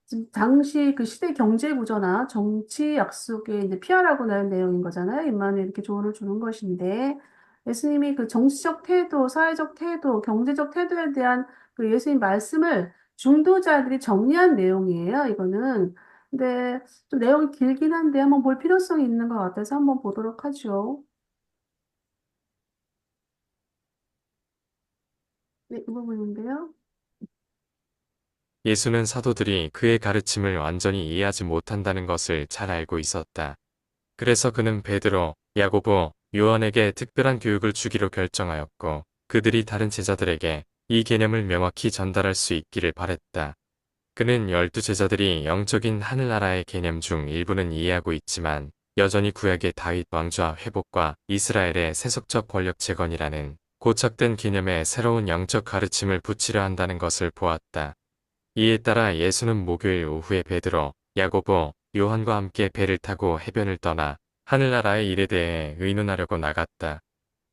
지금 당시 그 시대 경제 구조나 정치 약속에 이제 피하라고 나온 내용인 거잖아요. 임마누엘 이렇게 조언을 주는 것인데, 예수님이 그 정치적 태도, 사회적 태도, 경제적 태도에 대한 그 예수님 말씀을 중도자들이 정리한 내용이에요. 이거는. 근데 좀 내용이 길긴 한데 한번 볼 필요성이 있는 것 같아서 한번 보도록 하죠. 네, 이 부분인데요. 예수는 사도들이 그의 가르침을 완전히 이해하지 못한다는 것을 잘 알고 있었다. 그래서 그는 베드로, 야고보, 요한에게 특별한 교육을 주기로 결정하였고 그들이 다른 제자들에게 이 개념을 명확히 전달할 수 있기를 바랬다. 그는 12제자들이 영적인 하늘나라의 개념 중 일부는 이해하고 있지만 여전히 구약의 다윗 왕좌 회복과 이스라엘의 세속적 권력 재건이라는 고착된 개념에 새로운 영적 가르침을 붙이려 한다는 것을 보았다. 이에 따라 예수는 목요일 오후에 베드로, 야고보, 요한과 함께 배를 타고 해변을 떠나 하늘나라의 일에 대해 의논하려고 나갔다.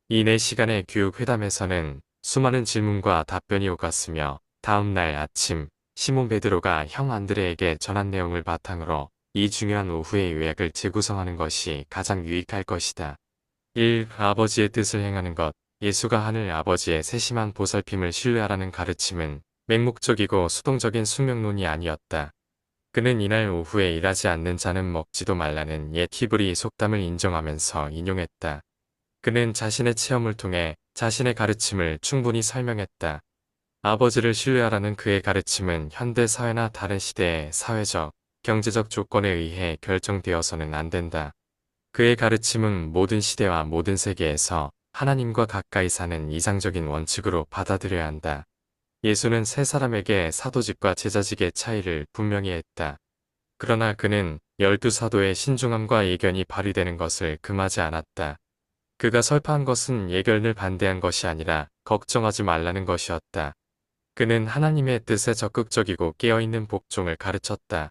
이 4시간의 교육회담에서는 수많은 질문과 답변이 오갔으며 다음 날 아침 시몬 베드로가 형 안드레에게 전한 내용을 바탕으로 이 중요한 오후의 요약을 재구성하는 것이 가장 유익할 것이다. 1. 아버지의 뜻을 행하는 것. 예수가 하늘 아버지의 세심한 보살핌을 신뢰하라는 가르침은 맹목적이고 수동적인 숙명론이 아니었다. 그는 이날 오후에 일하지 않는 자는 먹지도 말라는 옛 히브리 속담을 인정하면서 인용했다. 그는 자신의 체험을 통해 자신의 가르침을 충분히 설명했다. 아버지를 신뢰하라는 그의 가르침은 현대 사회나 다른 시대의 사회적, 경제적 조건에 의해 결정되어서는 안 된다. 그의 가르침은 모든 시대와 모든 세계에서 하나님과 가까이 사는 이상적인 원칙으로 받아들여야 한다. 예수는 세 사람에게 사도직과 제자직의 차이를 분명히 했다. 그러나 그는 12사도의 신중함과 예견이 발휘되는 것을 금하지 않았다. 그가 설파한 것은 예견을 반대한 것이 아니라 걱정하지 말라는 것이었다. 그는 하나님의 뜻에 적극적이고 깨어있는 복종을 가르쳤다.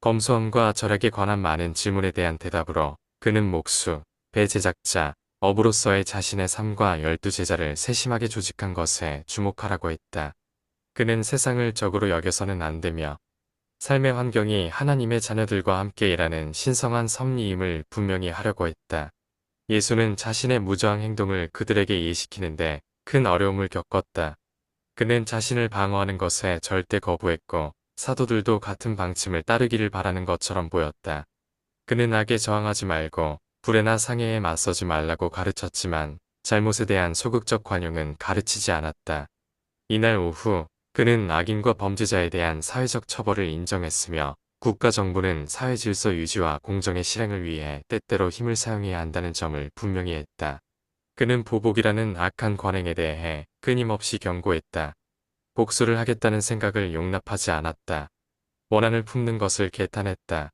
검소함과 절약에 관한 많은 질문에 대한 대답으로 그는 목수, 배제작자, 어부로서의 자신의 삶과 12제자를 세심하게 조직한 것에 주목하라고 했다. 그는 세상을 적으로 여겨서는 안 되며 삶의 환경이 하나님의 자녀들과 함께 일하는 신성한 섭리임을 분명히 하려고 했다. 예수는 자신의 무저항 행동을 그들에게 이해시키는데 큰 어려움을 겪었다. 그는 자신을 방어하는 것에 절대 거부했고 사도들도 같은 방침을 따르기를 바라는 것처럼 보였다. 그는 악에 저항하지 말고 불의나 상해에 맞서지 말라고 가르쳤지만 잘못에 대한 소극적 관용은 가르치지 않았다. 이날 오후 그는 악인과 범죄자에 대한 사회적 처벌을 인정했으며 국가 정부는 사회 질서 유지와 공정의 실행을 위해 때때로 힘을 사용해야 한다는 점을 분명히 했다. 그는 보복이라는 악한 관행에 대해 끊임없이 경고했다. 복수를 하겠다는 생각을 용납하지 않았다. 원한을 품는 것을 개탄했다.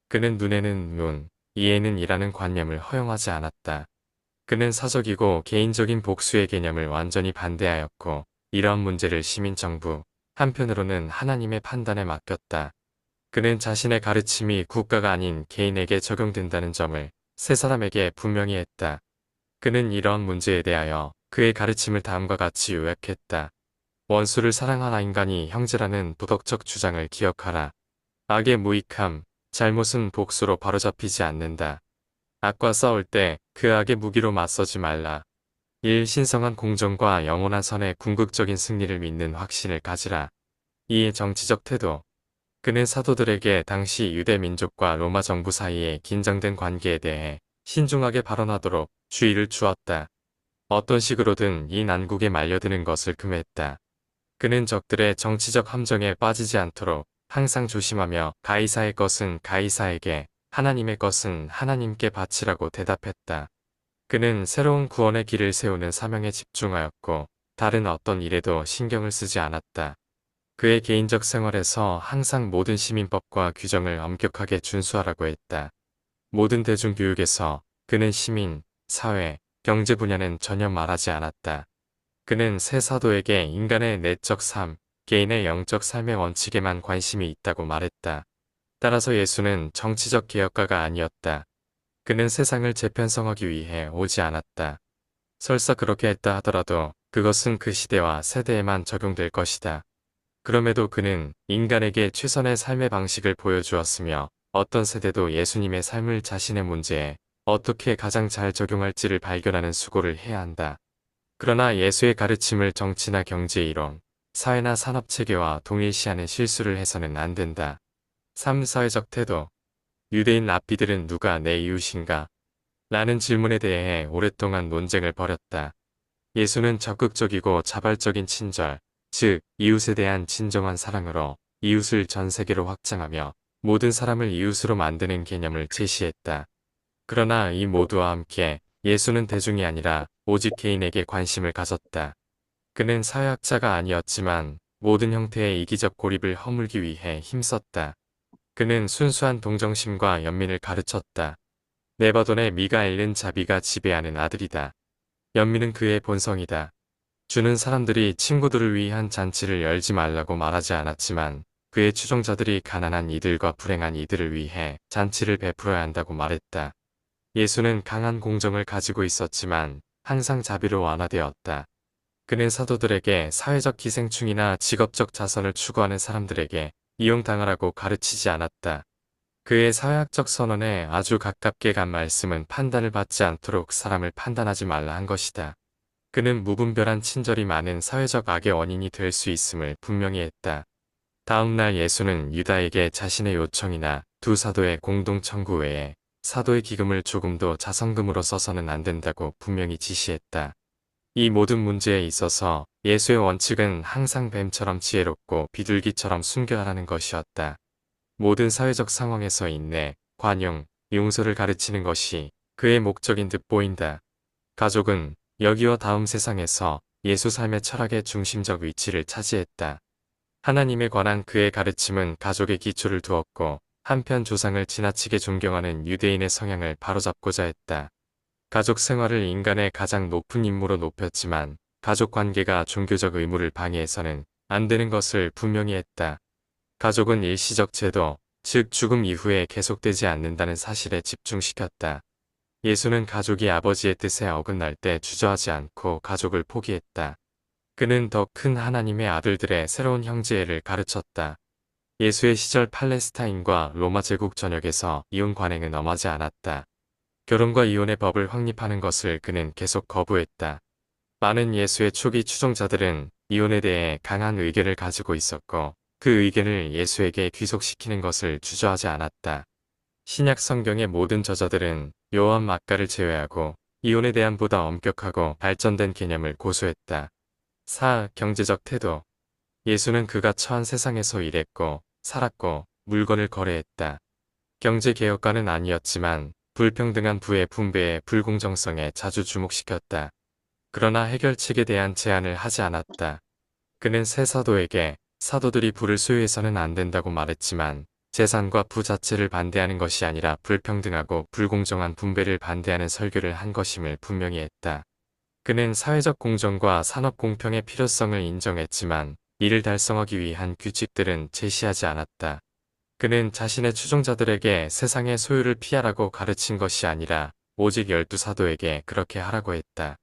그는 눈에는 눈, 이에는 이라는 관념을 허용하지 않았다. 그는 사적이고 개인적인 복수의 개념을 완전히 반대하였고 이러한 문제를 시민정부, 한편으로는 하나님의 판단에 맡겼다. 그는 자신의 가르침이 국가가 아닌 개인에게 적용된다는 점을 세 사람에게 분명히 했다. 그는 이러한 문제에 대하여 그의 가르침을 다음과 같이 요약했다. 원수를 사랑하나 인간이 형제라는 도덕적 주장을 기억하라. 악의 무익함, 잘못은 복수로 바로잡히지 않는다. 악과 싸울 때 그 악의 무기로 맞서지 말라. 1. 신성한 공정과 영원한 선의 궁극적인 승리를 믿는 확신을 가지라. 2. 정치적 태도. 그는 사도들에게 당시 유대 민족과 로마 정부 사이의 긴장된 관계에 대해 신중하게 발언하도록 주의를 주었다. 어떤 식으로든 이 난국에 말려드는 것을 금했다. 그는 적들의 정치적 함정에 빠지지 않도록 항상 조심하며 가이사의 것은 가이사에게, 하나님의 것은 하나님께 바치라고 대답했다. 그는 새로운 구원의 길을 세우는 사명에 집중하였고 다른 어떤 일에도 신경을 쓰지 않았다. 그의 개인적 생활에서 항상 모든 시민법과 규정을 엄격하게 준수하라고 했다. 모든 대중교육에서 그는 시민, 사회, 경제 분야는 전혀 말하지 않았다. 그는 새 사도에게 인간의 내적 삶, 개인의 영적 삶의 원칙에만 관심이 있다고 말했다. 따라서 예수는 정치적 개혁가가 아니었다. 그는 세상을 재편성하기 위해 오지 않았다. 설사 그렇게 했다 하더라도 그것은 그 시대와 세대에만 적용될 것이다. 그럼에도 그는 인간에게 최선의 삶의 방식을 보여주었으며 어떤 세대도 예수님의 삶을 자신의 문제에 어떻게 가장 잘 적용할지를 발견하는 수고를 해야 한다. 그러나 예수의 가르침을 정치나 경제 이론, 사회나 산업 체계와 동일시하는 실수를 해서는 안 된다. 3. 사회적 태도. 유대인 랍비들은 누가 내 이웃인가? 라는 질문에 대해 오랫동안 논쟁을 벌였다. 예수는 적극적이고 자발적인 친절, 즉 이웃에 대한 진정한 사랑으로 이웃을 전 세계로 확장하며 모든 사람을 이웃으로 만드는 개념을 제시했다. 그러나 이 모두와 함께 예수는 대중이 아니라 오직 개인에게 관심을 가졌다. 그는 사회학자가 아니었지만 모든 형태의 이기적 고립을 허물기 위해 힘썼다. 그는 순수한 동정심과 연민을 가르쳤다. 네바돈의 미가 앨른 자비가 지배하는 아들이다. 연민은 그의 본성이다. 주는 사람들이 친구들을 위한 잔치를 열지 말라고 말하지 않았지만 그의 추종자들이 가난한 이들과 불행한 이들을 위해 잔치를 베풀어야 한다고 말했다. 예수는 강한 공정을 가지고 있었지만 항상 자비로 완화되었다. 그는 사도들에게 사회적 기생충이나 직업적 자선을 추구하는 사람들에게 이용당하라고 가르치지 않았다. 그의 사회학적 선언에 아주 가깝게 간 말씀은 판단을 받지 않도록 사람을 판단하지 말라 한 것이다. 그는 무분별한 친절이 많은 사회적 악의 원인이 될 수 있음을 분명히 했다. 다음 날 예수는 유다에게 자신의 요청이나 두 사도의 공동 청구 외에 사도의 기금을 조금도 자선금으로 써서는 안 된다고 분명히 지시했다. 이 모든 문제에 있어서 예수의 원칙은 항상 뱀처럼 지혜롭고 비둘기처럼 순결하라는 것이었다. 모든 사회적 상황에서 인내, 관용, 용서를 가르치는 것이 그의 목적인 듯 보인다. 가족은 여기와 다음 세상에서 예수 삶의 철학의 중심적 위치를 차지했다. 하나님에 관한 그의 가르침은 가족의 기초를 두었고 한편 조상을 지나치게 존경하는 유대인의 성향을 바로잡고자 했다. 가족 생활을 인간의 가장 높은 임무로 높였지만 가족 관계가 종교적 의무를 방해해서는 안 되는 것을 분명히 했다. 가족은 일시적 제도, 즉 죽음 이후에 계속되지 않는다는 사실에 집중시켰다. 예수는 가족이 아버지의 뜻에 어긋날 때 주저하지 않고 가족을 포기했다. 그는 더 큰 하나님의 아들들의 새로운 형제를 가르쳤다. 예수의 시절 팔레스타인과 로마 제국 전역에서 이혼 관행은 엄하지 않았다. 결혼과 이혼의 법을 확립하는 것을 그는 계속 거부했다. 많은 예수의 초기 추종자들은 이혼에 대해 강한 의견을 가지고 있었고 그 의견을 예수에게 귀속시키는 것을 주저하지 않았다. 신약 성경의 모든 저자들은 요한 막가를 제외하고 이혼에 대한 보다 엄격하고 발전된 개념을 고수했다. 4. 경제적 태도. 예수는 그가 처한 세상에서 일했고 살았고 물건을 거래했다. 경제개혁가는 아니었지만 불평등한 부의 분배의 불공정성에 자주 주목시켰다. 그러나 해결책에 대한 제안을 하지 않았다. 그는 새 사도에게 사도들이 부를 소유해서는 안 된다고 말했지만 재산과 부 자체를 반대하는 것이 아니라 불평등하고 불공정한 분배를 반대하는 설교를 한 것임을 분명히 했다. 그는 사회적 공정과 산업 공평의 필요성을 인정했지만 이를 달성하기 위한 규칙들은 제시하지 않았다. 그는 자신의 추종자들에게 세상의 소유를 피하라고 가르친 것이 아니라 오직 12사도에게 그렇게 하라고 했다.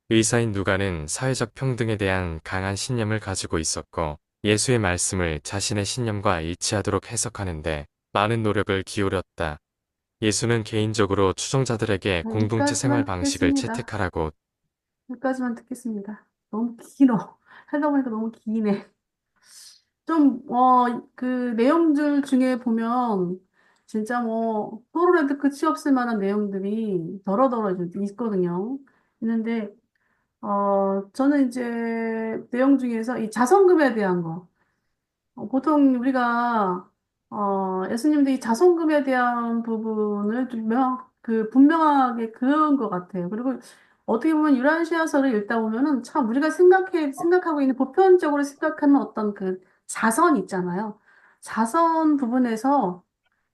의사인 누가는 사회적 평등에 대한 강한 신념을 가지고 있었고 예수의 말씀을 자신의 신념과 일치하도록 해석하는데 많은 노력을 기울였다. 예수는 개인적으로 추종자들에게 공동체 생활 여기까지만 방식을 듣겠습니다. 채택하라고 여기까지만 듣겠습니다. 너무 길어. 하다 보니까 너무 기네. 좀, 그 내용들 중에 보면 진짜 뭐 토론해도 끝이 없을 만한 내용들이 더러더러 좀 있거든요. 있는데 저는 이제 내용 중에서 이 자선금에 대한 거. 보통 우리가 예수님도 이 자선금에 대한 부분을 좀 분명하게 그은 것 같아요. 그리고 어떻게 보면 유란시아서를 읽다 보면은 참 우리가 생각하고 있는 보편적으로 생각하는 어떤 그 자선 있잖아요. 자선 부분에서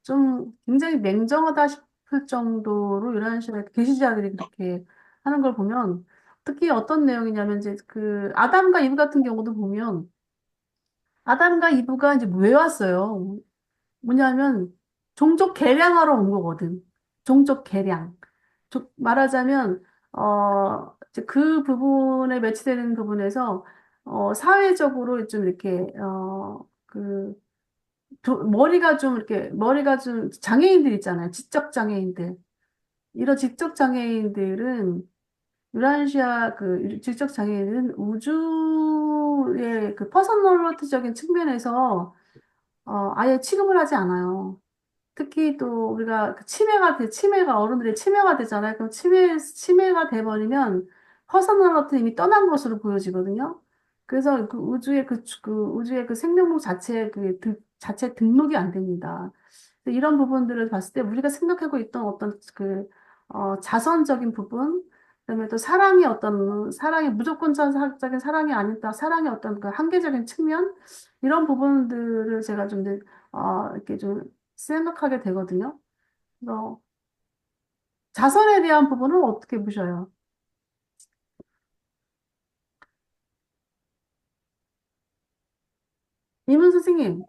좀 굉장히 냉정하다 싶을 정도로 유란시아 계시자들이 그렇게 하는 걸 보면 특히 어떤 내용이냐면 이제 그 아담과 이브 같은 경우도 보면 아담과 이브가 이제 왜 왔어요? 뭐냐면 종족 개량하러 온 거거든. 종족 개량. 말하자면 이제 그 부분에 매치되는 부분에서 사회적으로 좀 이렇게 머리가 좀 장애인들 있잖아요. 지적 장애인들. 이런 지적 장애인들은 유라시아 그 지적 장애인은 우주의 그 퍼스널리티적인 측면에서 아예 취급을 하지 않아요. 특히 또 우리가 그 치매가 어른들의 치매가 되잖아요. 그럼 치매가 돼버리면 퍼스널리티 이미 떠난 것으로 보여지거든요. 그래서 그 우주의 그 생명력 자체 등록이 안 됩니다. 그래서 이런 부분들을 봤을 때 우리가 생각하고 있던 어떤 자선적인 부분, 그다음에 또 사랑이 무조건적인 사랑이 아니다, 사랑의 어떤 그 한계적인 측면, 이런 부분들을 제가 이렇게 좀 생각하게 되거든요. 그래서 자선에 대한 부분은 어떻게 보셔요? 이문 선생님,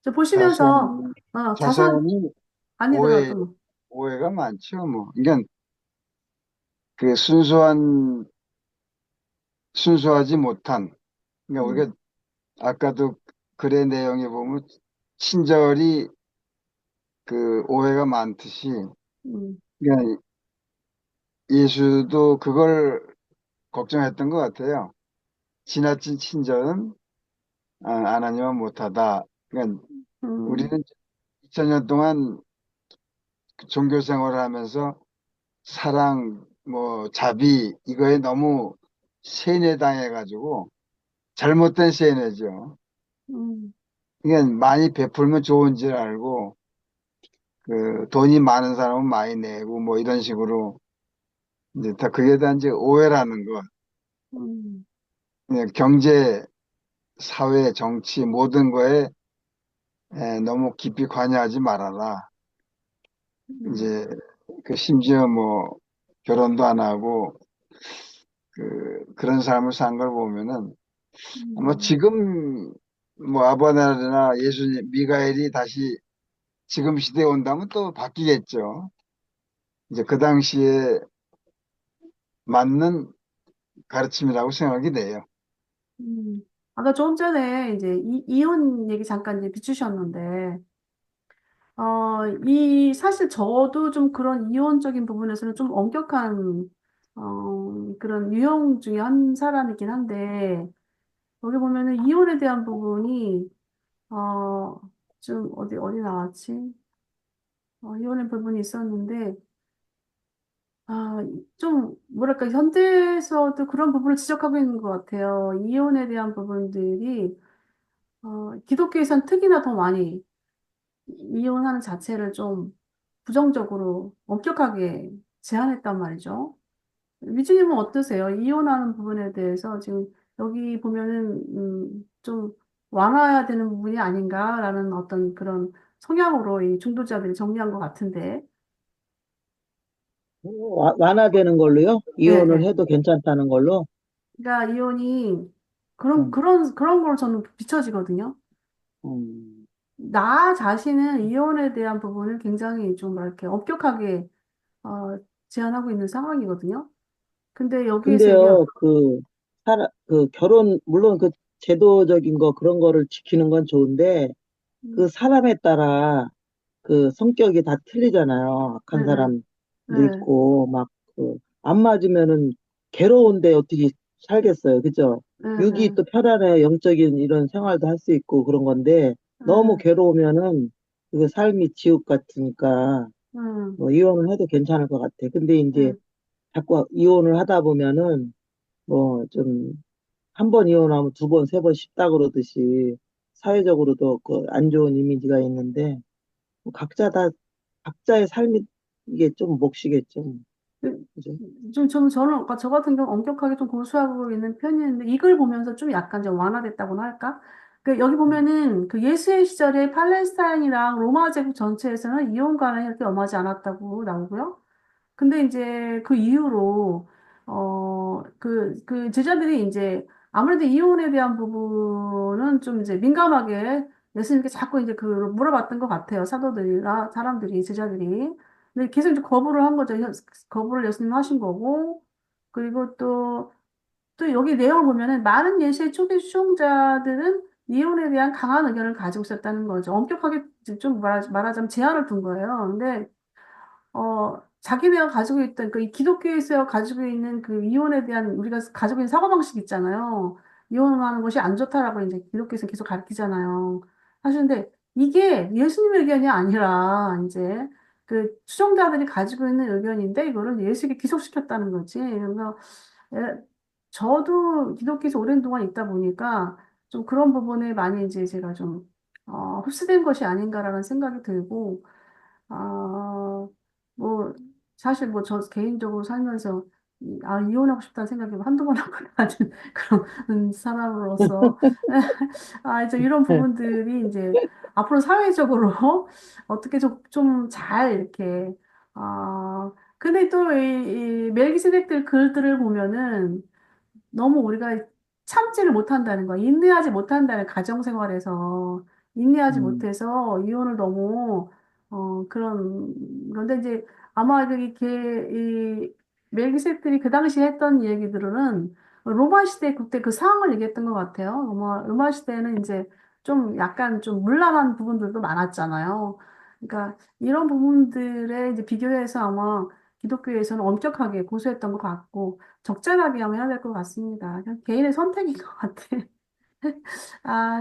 저 보시면서, 자선, 자선 자선이 오해, 아니더라도, 오해가 많죠, 뭐. 그러니까 그 순수하지 못한, 그러니까 음, 우리가 아까도 글의 내용에 보면 친절이 그 오해가 많듯이, 음, 그러니까 예수도 그걸 걱정했던 것 같아요. 지나친 친절은 안 하면 못하다. 그러니까 음, 우리는 2000년 동안 종교 생활을 하면서 사랑, 뭐, 자비, 이거에 너무 세뇌당해가지고, 잘못된 세뇌죠. 음, 그러니까 많이 베풀면 좋은 줄 알고, 그, 돈이 많은 사람은 많이 내고, 뭐, 이런 식으로, 이제 다 그게 다 이제 오해라는 거. 음, 그냥 경제, 사회, 정치, 모든 거에 너무 깊이 관여하지 말아라. 음, 이제, 그, 심지어 뭐, 결혼도 안 하고, 그런 삶을 산 걸 보면은, 아마 음, 지금 뭐 아바나나 예수님, 미가엘이 다시 지금 시대에 온다면 또 바뀌겠죠. 이제 그 당시에 맞는 가르침이라고 생각이 돼요. 아까 조금 전에 이제 이혼 얘기 잠깐 이제 비추셨는데, 사실 저도 좀 그런 이혼적인 부분에서는 좀 엄격한, 그런 유형 중에 한 사람이긴 한데, 여기 보면은 이혼에 대한 부분이, 어, 좀 어디 나왔지? 이혼의 부분이 있었는데, 좀, 뭐랄까, 현대에서도 그런 부분을 지적하고 있는 것 같아요. 이혼에 대한 부분들이, 기독교에선 특히나 더 많이 이혼하는 자체를 좀 부정적으로 엄격하게 제한했단 말이죠. 위즈님은 어떠세요? 이혼하는 부분에 대해서 지금 여기 보면은 좀 완화해야 되는 부분이 아닌가라는 어떤 그런 성향으로 이 중도자들이 정리한 것 같은데, 완화되는 걸로요? 예, 이혼을 예. 해도 괜찮다는 걸로? 그러니까 이혼이 음, 그런 걸 저는 비춰지거든요. 음. 나 자신은 이혼에 대한 부분을 굉장히 좀 이렇게 엄격하게 어, 제한하고 있는 상황이거든요. 근데 여기에서 얘기한, 근데요, 물론 그 제도적인 거, 그런 거를 지키는 건 좋은데, 음, 그 사람에 따라 그 성격이 다 틀리잖아요. 네, 악한 네, 사람도 네, 있고, 안 맞으면은 괴로운데 어떻게 살겠어요. 그죠? 네, 육이 네, 또 편안해, 영적인 이런 생활도 할 수 있고 그런 건데, 너무 네, 괴로우면은 그 삶이 지옥 같으니까 음, 뭐 이혼을 해도 괜찮을 것 같아. 근데 이제 음, 자꾸 이혼을 하다 보면은 뭐 좀 한 번 이혼하면 두 번, 세 번 쉽다 그러듯이 사회적으로도 그 안 좋은 이미지가 있는데 뭐 각자의 삶이 이게 좀 몫이겠죠. 그, 그죠? 저는, 그러니까 저 같은 경우 엄격하게 좀 고수하고 있는 편이었는데, 이걸 보면서 좀 약간 좀 완화됐다고나 할까? 그, 여기 보면은 그 예수의 시절에 팔레스타인이랑 로마 제국 전체에서는 이혼 관행이 이렇게 엄하지 않았다고 나오고요. 근데 이제 그 이후로, 그 제자들이 이제 아무래도 이혼에 대한 부분은 좀 이제 민감하게 예수님께 자꾸 이제 그 물어봤던 것 같아요. 사도들이나 사람들이, 제자들이. 근데 계속 이제 거부를 한 거죠. 거부를 예수님 하신 거고. 그리고 또 여기 내용을 보면은 많은 예시의 초기 수용자들은 이혼에 대한 강한 의견을 가지고 있었다는 거죠. 엄격하게 좀 말하자면 제한을 둔 거예요. 근데 자기네가 가지고 있던 그 이 기독교에서 가지고 있는 그 이혼에 대한 우리가 가지고 있는 사고방식 있잖아요. 이혼하는 것이 안 좋다라고 이제 기독교에서 계속 가르치잖아요. 사실 근데 이게 예수님의 의견이 아니라 이제 그 추종자들이 가지고 있는 의견인데 이거를 예수에게 귀속시켰다는 거지. 그래서 예, 저도 기독교에서 오랜 동안 있다 보니까 좀 그런 부분에 많이 이제 제가 좀 흡수된 것이 아닌가라는 생각이 들고 아, 뭐, 사실 뭐 저 개인적으로 살면서, 이혼하고 싶다는 생각이 한두 번 하고 나는 그런 사람으로서, 이제 이런 부분들이 이제 앞으로 사회적으로 어떻게 좀 잘 이렇게, 근데 또 이 멜기세덱들 글들을 보면은 너무 우리가 참지를 못한다는 거, 인내하지 못한다는 가정생활에서 인내하지 음, 못해서 이혼을 너무 그런 그런데 이제 아마 이 멜기세들이 그 당시에 했던 얘기들은 로마 시대 그때 그 상황을 얘기했던 것 같아요. 로마 시대에는 이제 좀 약간 좀 문란한 부분들도 많았잖아요. 그러니까 이런 부분들에 이제 비교해서 아마 기독교에서는 엄격하게 고수했던 것 같고. 적절하게 하면 해야 될 것 같습니다. 그냥 개인의 선택인 것 같아.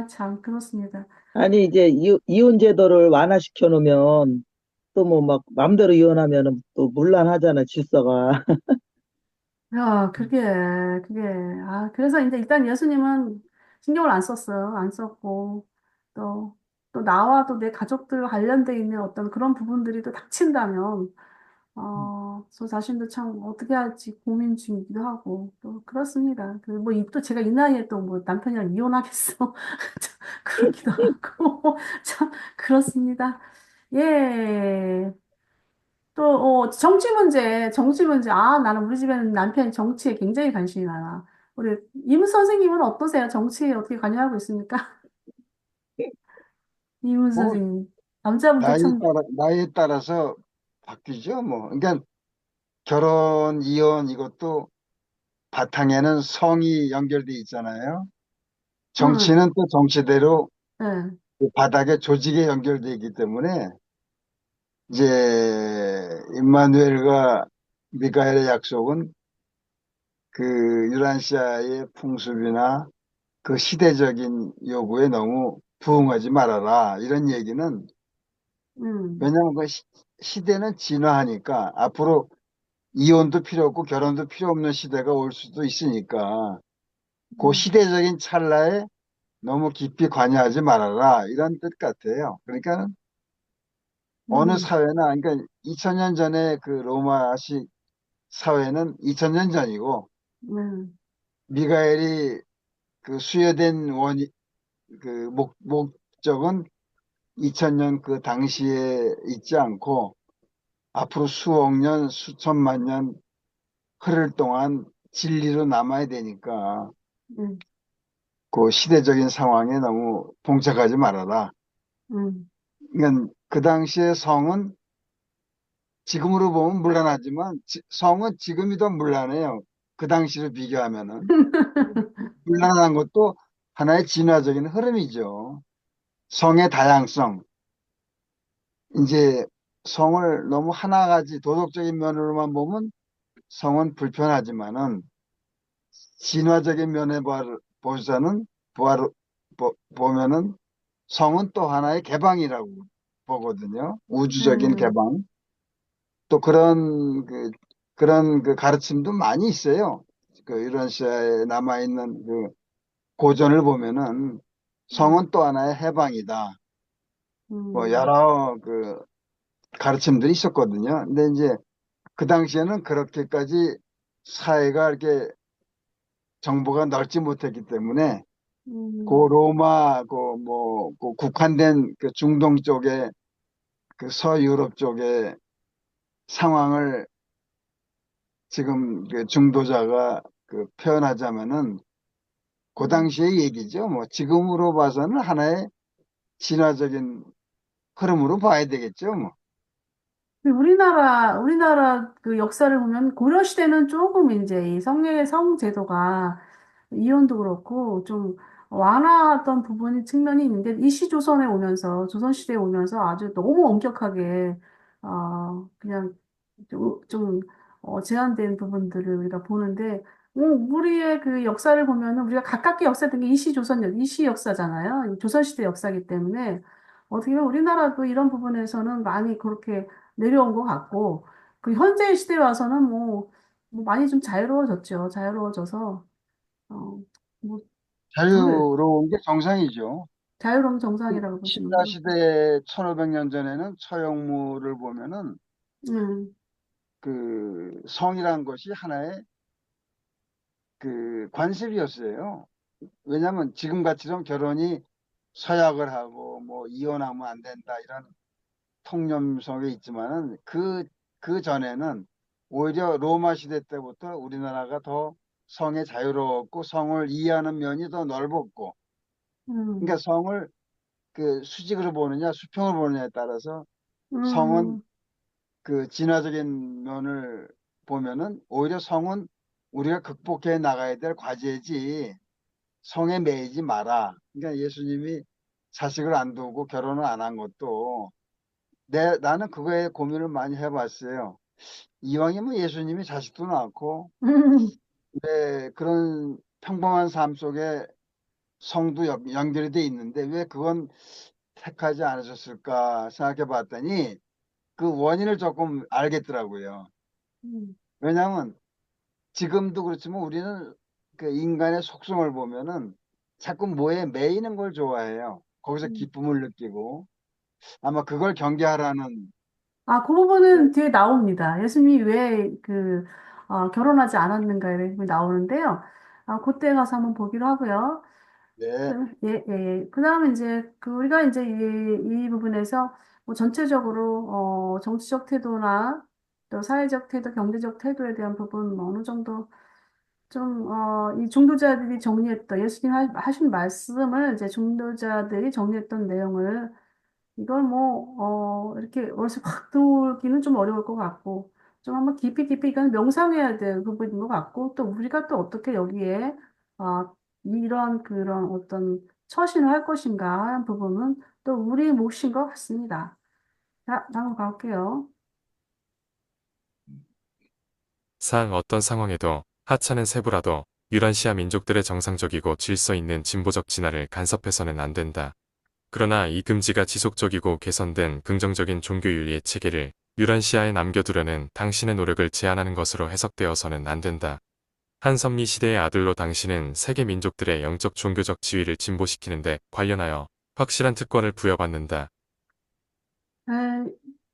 참, 그렇습니다. 아니 이제 이혼 제도를 완화시켜 놓으면 또 뭐 막 맘대로 이혼하면은 또 문란하잖아 질서가. 야, 그래서 이제 일단 예수님은 신경을 안 썼어요. 안 썼고, 또, 또 나와 또 내 가족들 관련돼 있는 어떤 그런 부분들이 또 닥친다면, 저 자신도 참 어떻게 할지 고민 중이기도 하고, 또 그렇습니다. 또 제가 이 나이에 또 뭐 남편이랑 이혼하겠어. 참 그러기도 하고, 참, 그렇습니다. 예. 또, 정치 문제. 나는 우리 집에는 남편이 정치에 굉장히 관심이 많아. 우리 임 선생님은 어떠세요? 정치에 어떻게 관여하고 있습니까? 이문 뭐, 선생님. 남자분들 참, 나이에 따라서 바뀌죠, 뭐. 그러니까 결혼, 이혼 이것도 바탕에는 성이 연결돼 있잖아요. 응, 정치는 또 정치대로 예, 그 바닥에 조직에 연결돼 있기 때문에 이제 임마누엘과 미가엘의 약속은 그 유란시아의 풍습이나 그 시대적인 요구에 너무 부응하지 말아라. 이런 얘기는 응, 왜냐하면 그 시대는 진화하니까 앞으로 이혼도 필요 없고 결혼도 필요 없는 시대가 올 수도 있으니까 그 응, 시대적인 찰나에 너무 깊이 관여하지 말아라. 이런 뜻 같아요. 그러니까 어느 응, 사회나 그러니까 2000년 전에 그 로마식 사회는 2000년 전이고 응, 미가엘이 그 수여된 목적은 2000년 그 당시에 있지 않고 앞으로 수억 년, 수천만 년 흐를 동안 진리로 남아야 되니까 응, 그 시대적인 상황에 너무 봉착하지 말아라. 응. 그러니까 그 당시의 성은 지금으로 보면 물란하지만 성은 지금이 더 물란해요. 그 당시로 비교하면은. 물란한 것도 하나의 진화적인 흐름이죠. 성의 다양성. 이제 성을 너무 하나가지 도덕적인 면으로만 보면 성은 불편하지만은 진화적인 면에 보자는 보면은 성은 또 하나의 개방이라고. 보거든요. 우주적인 음, 개방. 또 그런 그 가르침도 많이 있어요. 그 유라시아에 남아있는 그 고전을 보면은 음, 성은 또 하나의 해방이다. 뭐 음, 여러 그 가르침들이 있었거든요. 근데 이제 그 당시에는 그렇게까지 사회가 이렇게 정보가 넓지 못했기 때문에 그 음, 로마 그 국한된 그 중동 쪽에 그 서유럽 쪽의 상황을 지금 그 중도자가 그 표현하자면은 그 음. 당시의 얘기죠. 뭐 지금으로 봐서는 하나의 진화적인 흐름으로 봐야 되겠죠. 뭐. 우리나라 그 역사를 보면 고려 시대는 조금 이제 이 성 제도가 이혼도 그렇고 좀 완화했던 부분이 측면이 있는데 이시조선에 오면서 조선 시대에 오면서 아주 너무 엄격하게 그냥 좀 제한된 부분들을 우리가 보는데 우리의 그 역사를 보면은 우리가 가깝게 역사된 게 이시 역사잖아요. 조선 시대 역사이기 때문에 어떻게 보면 우리나라도 이런 부분에서는 많이 그렇게 내려온 것 같고 그 현재 시대에 와서는 뭐 많이 좀 자유로워졌죠. 자유로워져서 어, 뭐, 자유로운 게 정상이죠. 자유로운 정상이라고 보시는 신라 거죠. 시대 1500년 전에는 서형무를 보면은 음, 그 성이라는 것이 하나의 그 관습이었어요. 왜냐하면 지금같이는 결혼이 서약을 하고 뭐 이혼하면 안 된다 이런 통념 속에 있지만은 그 전에는 오히려 로마 시대 때부터 우리나라가 더 성에 자유로웠고 성을 이해하는 면이 더 넓었고 그러니까 음, 성을 그 수직으로 보느냐 수평으로 보느냐에 따라서 성은 음, 그 진화적인 면을 보면은 오히려 성은 우리가 극복해 나가야 될 과제지 성에 매이지 마라. 그러니까 예수님이 자식을 안 두고 결혼을 안 한 것도 나는 그거에 고민을 많이 해봤어요. 이왕이면 예수님이 자식도 낳고 그런 평범한 삶 속에 성도 연결이 돼 있는데 왜 그건 택하지 않으셨을까 생각해 봤더니 그 원인을 조금 알겠더라고요. 음, 왜냐하면 지금도 그렇지만 우리는 그 인간의 속성을 보면은 자꾸 뭐에 매이는 걸 좋아해요. 거기서 음. 기쁨을 느끼고 아마 그걸 경계하라는 그 부분은 뒤에 나옵니다. 예수님이 왜 결혼하지 않았는가에 대해 부분이 나오는데요. 그때 가서 한번 보기로 하고요. 네, 예, 예. 예. 그다음에 이제 우리가 이제 이 부분에서 뭐 전체적으로 정치적 태도나 또 사회적 태도, 경제적 태도에 대한 부분 뭐 어느 정도 좀 이 중도자들이 정리했던 예수님 하신 말씀을 이제 중도자들이 정리했던 내용을 이걸 이렇게 어디서 확 들기는 좀 어려울 것 같고, 좀 한번 깊이 이건 명상해야 될 부분인 것 같고, 또 우리가 또 어떻게 여기에, 이런 그런 어떤 처신을 할 것인가 하는 부분은 또 우리 몫인 것 같습니다. 자, 다음 가볼게요. 어떤 상황에도 하찮은 세부라도 유란시아 민족들의 정상적이고 질서 있는 진보적 진화를 간섭해서는 안 된다. 그러나 이 금지가 지속적이고 개선된 긍정적인 종교윤리의 체계를 유란시아에 남겨두려는 당신의 노력을 제한하는 것으로 해석되어서는 안 된다. 한선미 시대의 아들로 당신은 세계 민족들의 영적 종교적 지위를 진보시키는데 관련하여 확실한 특권을 부여받는다. 에,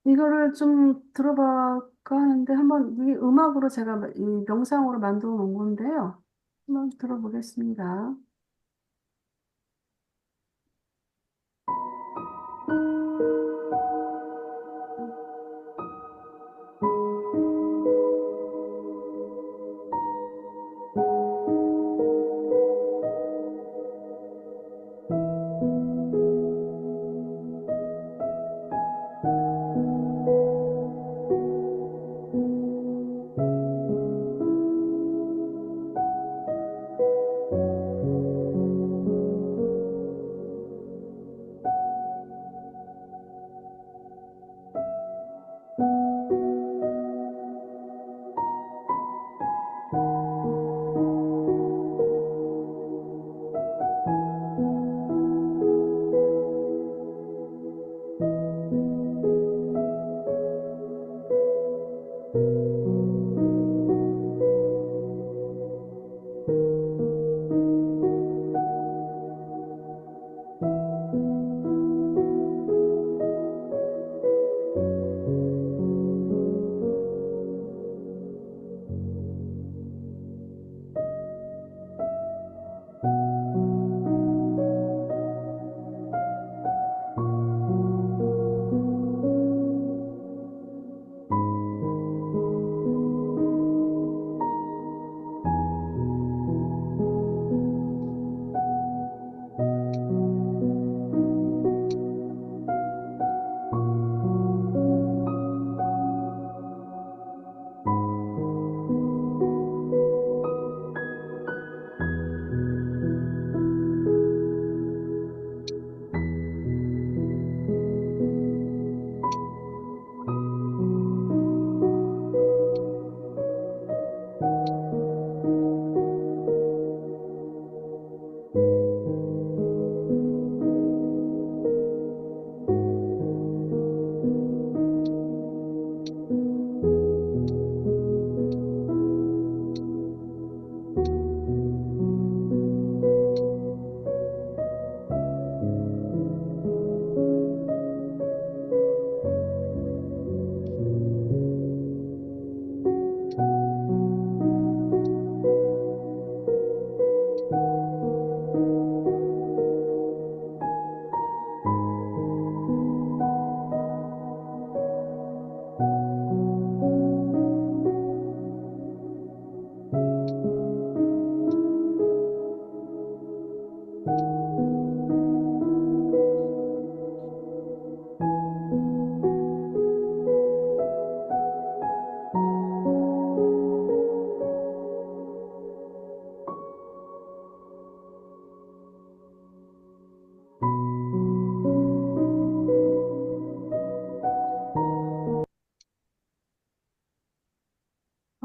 이거를 좀 들어볼까 하는데 한번 이 음악으로 제가 이 명상으로 만들어 놓은 건데요. 한번 들어보겠습니다.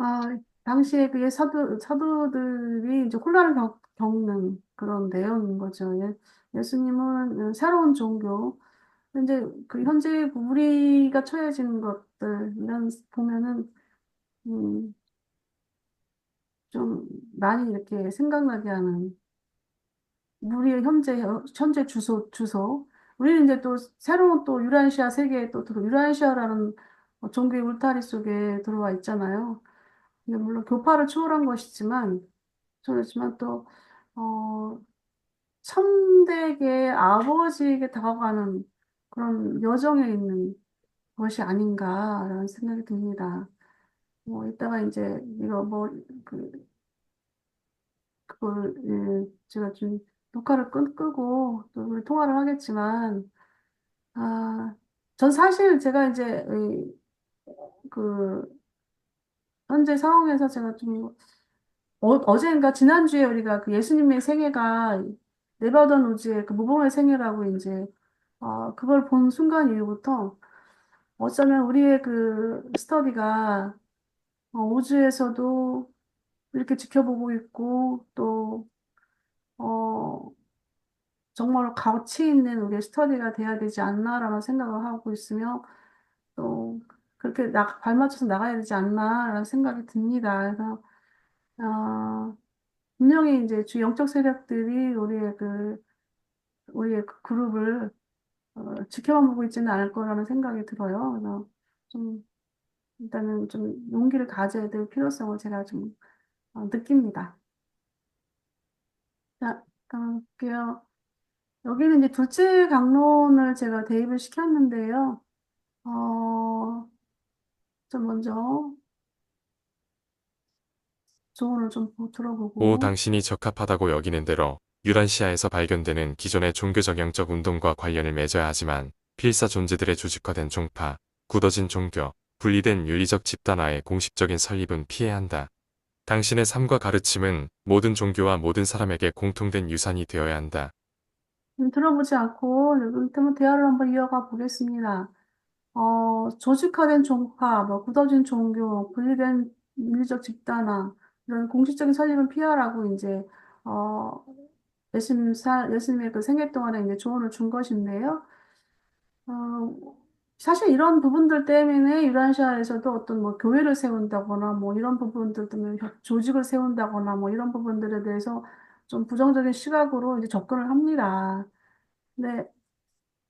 아, 당시에 그게 사도들이 이제 혼란을 겪는 그런 내용인 거죠. 예수님은 새로운 종교, 근데 그 현재 우리가 처해지는 것들, 이런 보면은, 음, 좀 많이 이렇게 생각나게 하는 우리의 현재 주소. 우리는 이제 또 새로운 또 유라시아 세계에 또 유라시아라는 종교의 울타리 속에 들어와 있잖아요. 근데 물론 교파를 초월한 것이지만, 또, 어, 천대계 아버지에게 다가가는 그런 여정에 있는 것이 아닌가라는 생각이 듭니다. 뭐, 이따가 이제, 이거 뭐, 그, 그걸, 제가 좀 녹화를 끄고 또 우리 통화를 하겠지만, 아, 전 사실 제가 이제, 그, 현재 상황에서 제가 좀, 어젠가 지난주에 우리가 그 예수님의 생애가 네바던 우즈의 그 무덤의 생애라고 이제, 그걸 본 순간 이후부터 어쩌면 우리의 그 스터디가 우주에서도 이렇게 지켜보고 있고, 또, 어, 정말로 가치 있는 우리의 스터디가 돼야 되지 않나라는 생각을 하고 있으며, 또, 그렇게 발맞춰서 나가야 되지 않나라는 생각이 듭니다. 그래서, 분명히 이제 주 영적 세력들이 우리의 그 그룹을, 지켜만 보고 있지는 않을 거라는 생각이 들어요. 그래서 좀, 일단은 좀 용기를 가져야 될 필요성을 제가 좀, 느낍니다. 자, 볼게요. 여기는 이제 둘째 강론을 제가 대입을 시켰는데요. 어, 좀 먼저 조언을 좀 들어보고, 당신이 적합하다고 여기는 대로 유란시아에서 발견되는 기존의 종교적 영적 운동과 관련을 맺어야 하지만 필사 존재들의 조직화된 종파, 굳어진 종교, 분리된 윤리적 집단화의 공식적인 설립은 피해야 한다. 당신의 삶과 가르침은 모든 종교와 모든 사람에게 공통된 유산이 되어야 한다. 들어보지 않고, 그렇다면 대화를 한번 이어가 보겠습니다. 조직화된 종파, 뭐, 굳어진 종교, 분리된 윤리적 집단화, 이런 공식적인 설립은 피하라고 이제, 어, 예수님의 그 생애 동안에 이제 조언을 준 것인데요. 어, 사실 이런 부분들 때문에 유란시아에서도 어떤 뭐 교회를 세운다거나 뭐 이런 부분들 때문에 조직을 세운다거나 뭐 이런 부분들에 대해서 좀 부정적인 시각으로 이제 접근을 합니다. 네,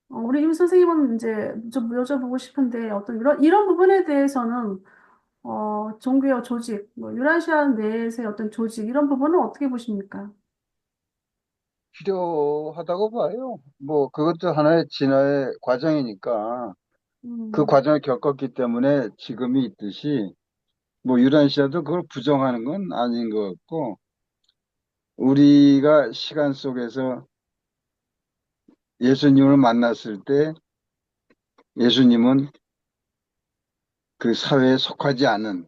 우리 임 선생님은 이제 좀 여쭤보고 싶은데 어떤 이런 부분에 대해서는 종교와 조직, 뭐 유라시아 내에서의 어떤 조직 이런 부분은 어떻게 보십니까? 필요하다고 봐요. 뭐 그것도 하나의 진화의 과정이니까 그 음, 과정을 겪었기 때문에 지금이 있듯이 뭐 유란시아도 그걸 부정하는 건 아닌 것 같고 우리가 시간 속에서 예수님을 만났을 때 예수님은 그 사회에 속하지 않은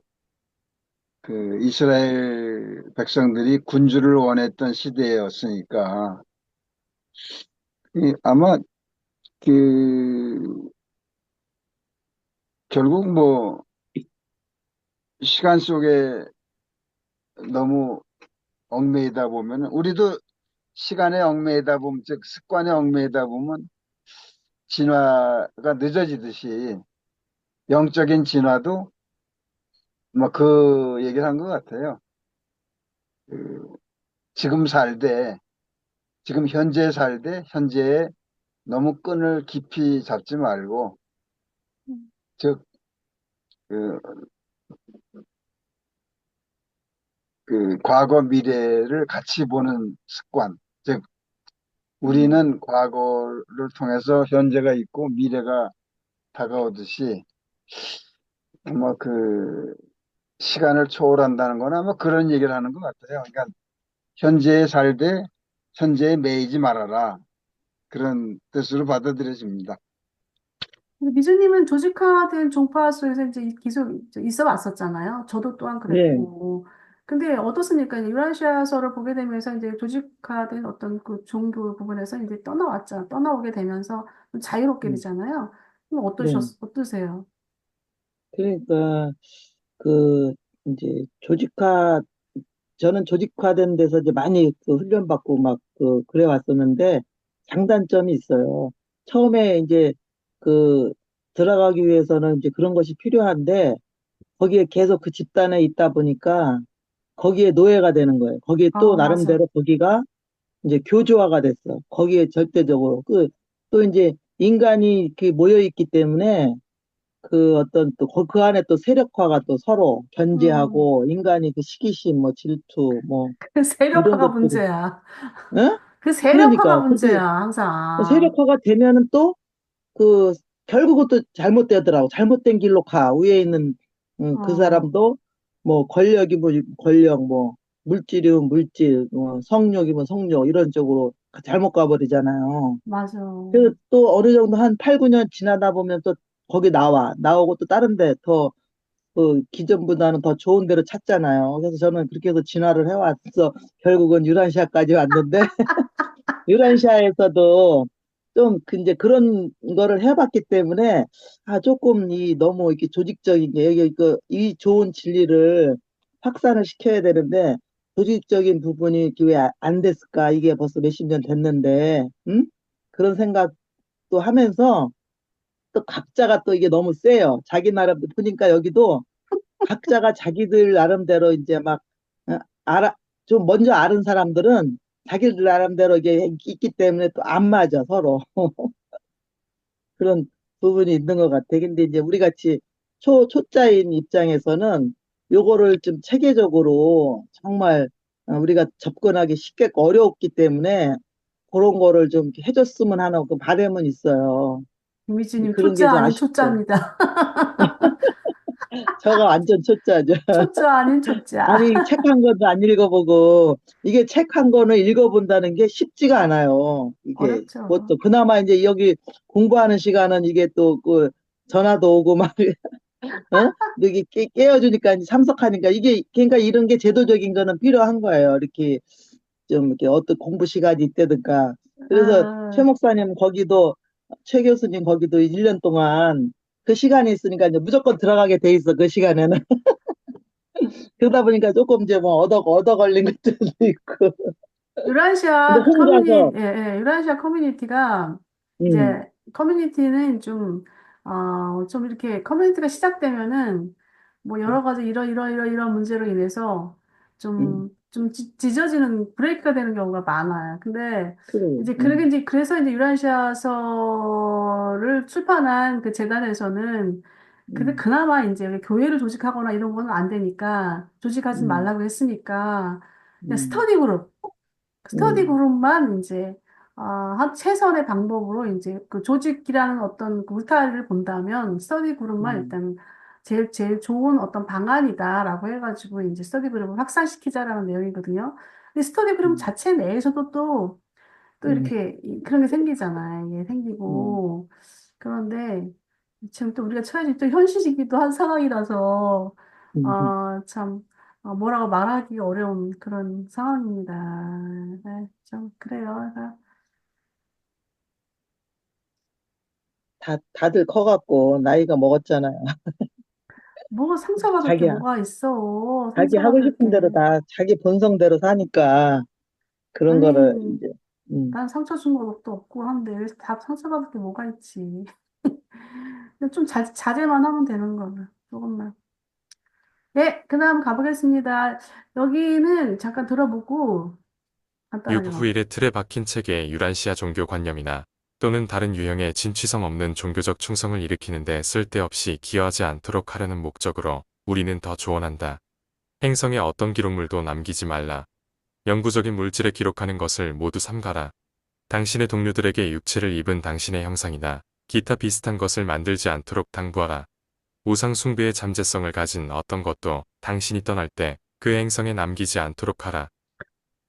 그 이스라엘 백성들이 군주를 원했던 시대였으니까 아마 그 결국 뭐 시간 속에 너무 얽매이다 보면 우리도 시간에 얽매이다 보면 즉 습관에 얽매이다 보면 진화가 늦어지듯이 영적인 진화도 뭐 그 얘기를 한 것 같아요. 그 지금 살되 지금 현재 살되 현재에 너무 끈을 깊이 잡지 말고 즉 그, 그 과거 미래를 같이 보는 습관 즉 음. 우리는 과거를 통해서 현재가 있고 미래가 다가오듯이 뭐 그 시간을 초월한다는 거나 뭐 그런 얘기를 하는 것 같아요. 그러니까 현재에 살되 현재에 매이지 말아라. 그런 뜻으로 받아들여집니다. 근데 미주님은 조직화된 종파 속에서 이제 계속 이제 있어 왔었잖아요. 저도 또한 네, 그랬고. 근데 어떻습니까? 이제 유라시아서를 보게 되면서 이제 조직화된 어떤 그 종교 부분에서 이제 떠나왔죠. 떠나오게 되면서 좀 자유롭게 음, 되잖아요. 그럼 네. 어떠세요? 그러니까 그 이제 저는 조직화된 데서 이제 많이 그 훈련받고 막 그래 왔었는데 장단점이 있어요. 처음에 이제 그 들어가기 위해서는 이제 그런 것이 필요한데 거기에 계속 그 집단에 있다 보니까 거기에 노예가 되는 거예요. 거기에 또 아, 맞아. 나름대로 거기가 이제 교조화가 됐어. 거기에 절대적으로 또 이제 인간이 이렇게 모여 있기 때문에 그 어떤 또 그 안에 또 세력화가 또 서로 음, 견제하고 인간이 그 시기심 뭐 질투 뭐 그 이런 세력화가 것들이 문제야. 응? 그 세력화가 그러니까 문제야, 그게 항상. 세력화가 되면은 또 그 결국은 또 잘못되더라고. 잘못된 길로 가. 위에 있는 그 어, 사람도 뭐 권력이 뭐 권력 뭐 물질이면 물질 뭐 성욕이면 성욕 이런 쪽으로 잘못 가버리잖아요. 맞아. 그래서 또 어느 정도 한 8, 9년 지나다 보면 또 거기 나오고 또 다른 데 더 그 기존보다는 더 좋은 데로 찾잖아요. 그래서 저는 그렇게 해서 진화를 해왔어. 결국은 유라시아까지 왔는데 유라시아에서도 좀 이제 그런 거를 해봤기 때문에 조금 이 너무 이렇게 조직적인 게 여기 이 좋은 진리를 확산을 시켜야 되는데 조직적인 부분이 왜 안 됐을까? 이게 벌써 몇십 년 됐는데, 응? 그런 생각도 하면서 또 각자가 또 이게 너무 세요. 자기 나름 보니까 여기도 각자가 자기들 나름대로 이제 막 어, 알아 좀 먼저 아는 사람들은 자기들 나름대로 이게 있기 때문에 또 안 맞아 서로 그런 부분이 있는 것 같아. 근데 이제 우리 같이 초짜인 입장에서는 요거를 좀 체계적으로 정말 우리가 접근하기 쉽게 어려웠기 때문에 그런 거를 좀 이렇게 해줬으면 하는 그 바람은 있어요. 이미지님 그런 게 초짜 좀 아닌 아쉽죠. 초짜입니다. 저가 완전 초짜죠. 초짜 아닌 초짜. 아니, 책 한 권도 안 읽어보고, 이게 책 한 권을 읽어본다는 게 쉽지가 않아요. 이게, 어렵죠. 그것도, 그나마 이제 여기 공부하는 시간은 이게 또, 전화도 오고 막, 어? 여기 깨워주니까, 이제 참석하니까, 그러니까 이런 게 제도적인 거는 필요한 거예요. 이렇게, 좀, 이렇게 어떤 공부 시간이 있다든가. 그래서 최 어, 목사님 거기도, 최 교수님 거기도 1년 동안 그 시간이 있으니까 이제 무조건 들어가게 돼 있어, 그 시간에는. 그러다 보니까 조금 이제 뭐 얻어 걸린 것들도 있고. 근데 유라시아 혼자서, 유라시아 커뮤니티가 음, 이제 커뮤니티는 좀 좀 이렇게 커뮤니티가 시작되면은 뭐 여러 가지 이런 문제로 인해서 음, 좀 찢어지는 브레이크가 되는 경우가 많아요. 근데 그래, 이제 그래서 이제 유란시아서를 출판한 그 재단에서는 근데 음, 그나마 이제 교회를 조직하거나 이런 거는 안 되니까 조직하지 음, 말라고 했으니까 그냥 음, 스터디 음, 그룹만 이제 한 최선의 방법으로 이제 그 조직이라는 어떤 그 울타리를 본다면 스터디 그룹만 음, 일단 제일 좋은 어떤 방안이다라고 해가지고 이제 스터디 그룹을 확산시키자라는 내용이거든요. 근데 스터디 그룹 음, 자체 내에서도 또 음, 이렇게 그런 게 생기잖아요. 이게 음, 생기고 그런데 지금 또 우리가 처해진 또 현실이기도 한 상황이라서 음. 참 뭐라고 말하기 어려운 그런 상황입니다. 네, 좀 그래요. 다들 커갖고 나이가 먹었잖아요. 뭐 상처받을 게 자기, 뭐가 있어? 자기 하고 상처받을 게. 싶은 대로 다 자기 본성대로 사니까 그런 거를 아니, 이제, 음, 난 상처 준 것도 없고 한데 여기서 다 상처받을 게 뭐가 있지? 그냥 좀 자제만 하면 되는 거야. 조금만. 네, 그 다음 가보겠습니다. 여기는 잠깐 들어보고 간단하게 막. 유부후일의 틀에 박힌 책에 유란시아 종교관념이나 또는 다른 유형의 진취성 없는 종교적 충성을 일으키는데 쓸데없이 기여하지 않도록 하려는 목적으로 우리는 더 조언한다. 행성에 어떤 기록물도 남기지 말라. 영구적인 물질에 기록하는 것을 모두 삼가라. 당신의 동료들에게 육체를 입은 당신의 형상이나 기타 비슷한 것을 만들지 않도록 당부하라. 우상 숭배의 잠재성을 가진 어떤 것도 당신이 떠날 때 그 행성에 남기지 않도록 하라.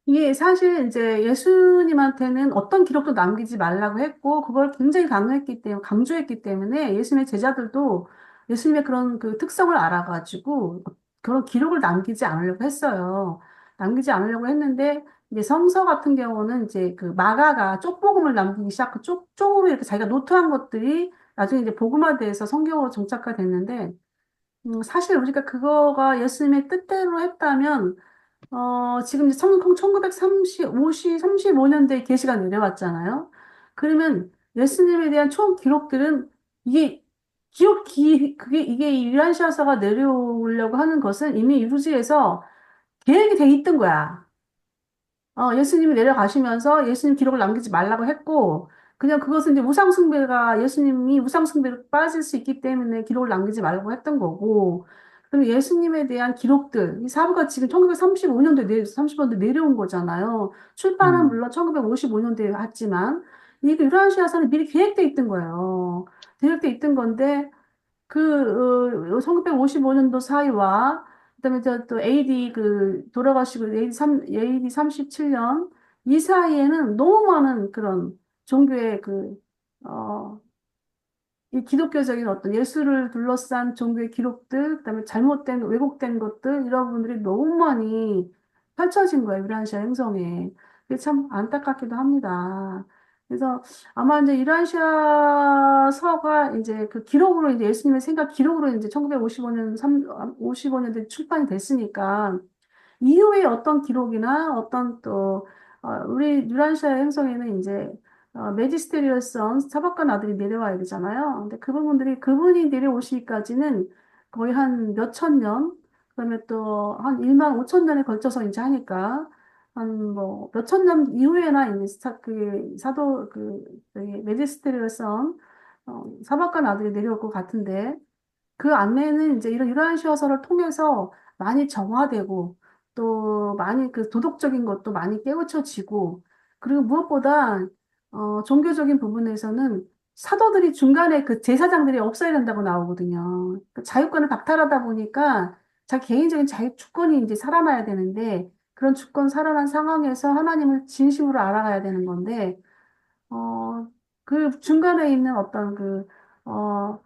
이게 사실 이제 예수님한테는 어떤 기록도 남기지 말라고 했고, 그걸 굉장히 강조했기 때문에 예수님의 제자들도 예수님의 그런 그 특성을 알아가지고 그런 기록을 남기지 않으려고 했어요. 남기지 않으려고 했는데, 이제 성서 같은 경우는 이제 그 마가가 쪽복음을 남기기 시작하고 쪽으로 이렇게 자기가 노트한 것들이 나중에 이제 복음화돼서 성경으로 정착화됐는데, 사실 우리가 그거가 예수님의 뜻대로 했다면 지금 이제 35년대에 계시가 내려왔잖아요. 그러면 예수님에 대한 총 기록들은 이게 이게 유란시아서가 내려오려고 하는 것은 이미 유구지에서 계획이 돼 있던 거야. 예수님이 내려가시면서 예수님 기록을 남기지 말라고 했고, 그냥 그것은 이제 예수님이 우상숭배로 빠질 수 있기 때문에 기록을 남기지 말라고 했던 거고, 그럼 예수님에 대한 기록들, 이 사부가 지금 30년대 내려온 거잖아요. 출판은 음, 물론 1955년대에 했지만, 이게 유라시아서는 미리 계획돼 있던 거예요. 계획돼 있던 건데, 1955년도 사이와 그다음에 또 AD 돌아가시고 AD 37년 이 사이에는 너무 많은 그런 종교의 어, 이 기독교적인 어떤 예술을 둘러싼 종교의 기록들, 그다음에 잘못된 왜곡된 것들 이런 부분들이 너무 많이 펼쳐진 거예요, 유란시아 행성에. 그게 참 안타깝기도 합니다. 그래서 아마 이제 유란시아서가 이제 그 기록으로 이제 예수님의 생각 기록으로 이제 55년대 출판이 됐으니까 이후에 어떤 기록이나 어떤 우리 유란시아 행성에는 이제 메지스테리어선 사박관 아들이 내려와야 되잖아요. 근데 그분이 내려오시기까지는 거의 한 몇천 년, 그다음에 또 한 1만 5천 년에 걸쳐서 이제 하니까 한 뭐 몇천 년 이후에나 이제 메지스테리어선 사박관 아들이 내려올 것 같은데 그 안내는 이제 이런 유라인 시어서를 통해서 많이 정화되고 또 많이 그 도덕적인 것도 많이 깨우쳐지고 그리고 무엇보다 종교적인 부분에서는 사도들이 중간에 그 제사장들이 없어야 된다고 나오거든요. 그 자유권을 박탈하다 보니까 자기 개인적인 자유 주권이 이제 살아나야 되는데 그런 주권 살아난 상황에서 하나님을 진심으로 알아가야 되는 건데 그 중간에 있는 어,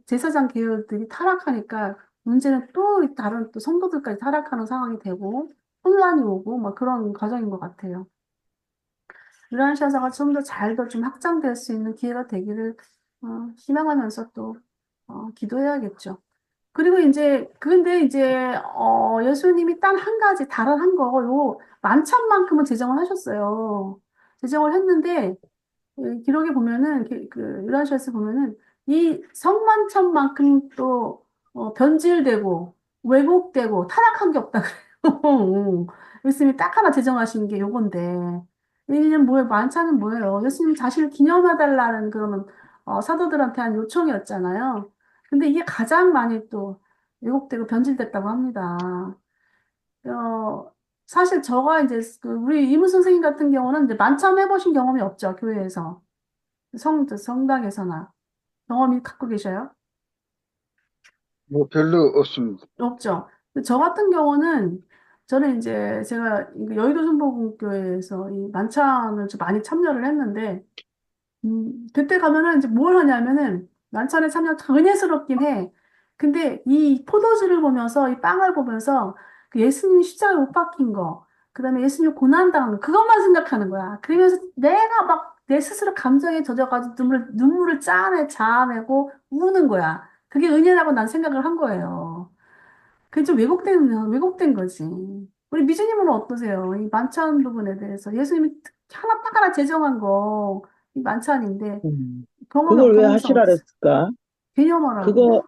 제사장 계열들이 타락하니까 문제는 또 다른 또 성도들까지 타락하는 상황이 되고 혼란이 오고 막 그런 과정인 것 같아요. 이러한 시사가 좀 더 잘 더 좀 확장될 수 있는 기회가 되기를 희망하면서 또 기도해야겠죠. 그리고 근데 이제 예수님이 단 한 가지 다른 한 거, 요 만찬만큼은 제정을 하셨어요. 제정을 했는데 기록에 보면은 유라시아스 보면은 이 성만찬만큼 또 변질되고 왜곡되고 타락한 게 없다 그래요. 예수님이 딱 하나 제정하신 게 요건데 이는 뭐예요? 만찬은 뭐예요? 예수님 자신을 기념해달라는 그런 사도들한테 한 요청이었잖아요. 근데 이게 가장 많이 또 왜곡되고 변질됐다고 합니다. 어, 사실 저가 이제 우리 이무 선생님 같은 경우는 이제 만찬 해보신 경험이 없죠, 교회에서. 성당에서나. 경험이 갖고 계셔요? 뭐 별로 없습니다. 없죠. 근데 저 같은 경우는 저는 이제 제가 여의도 순복음교회에서 이 만찬을 좀 많이 참여를 했는데 그때 가면은 이제 뭘 하냐면은 만찬에 참여 참 은혜스럽긴 해. 근데 이 포도주를 보면서 이 빵을 보면서 그 예수님 십자가에 못 박힌 거, 그다음에 예수님 고난당한 거 그것만 생각하는 거야. 그러면서 내가 막 내 스스로 감정에 젖어가지고 눈물을 자아내고 우는 거야. 그게 은혜라고 난 생각을 한 거예요. 그게 좀 왜곡된 거지. 우리 미주님은 어떠세요? 이 만찬 부분에 대해서 예수님이 하나 딱 하나 제정한 거, 이 만찬인데 음. 그걸 왜 경험상 하시라 어떠세요? 그랬을까? 개념하라고. 그거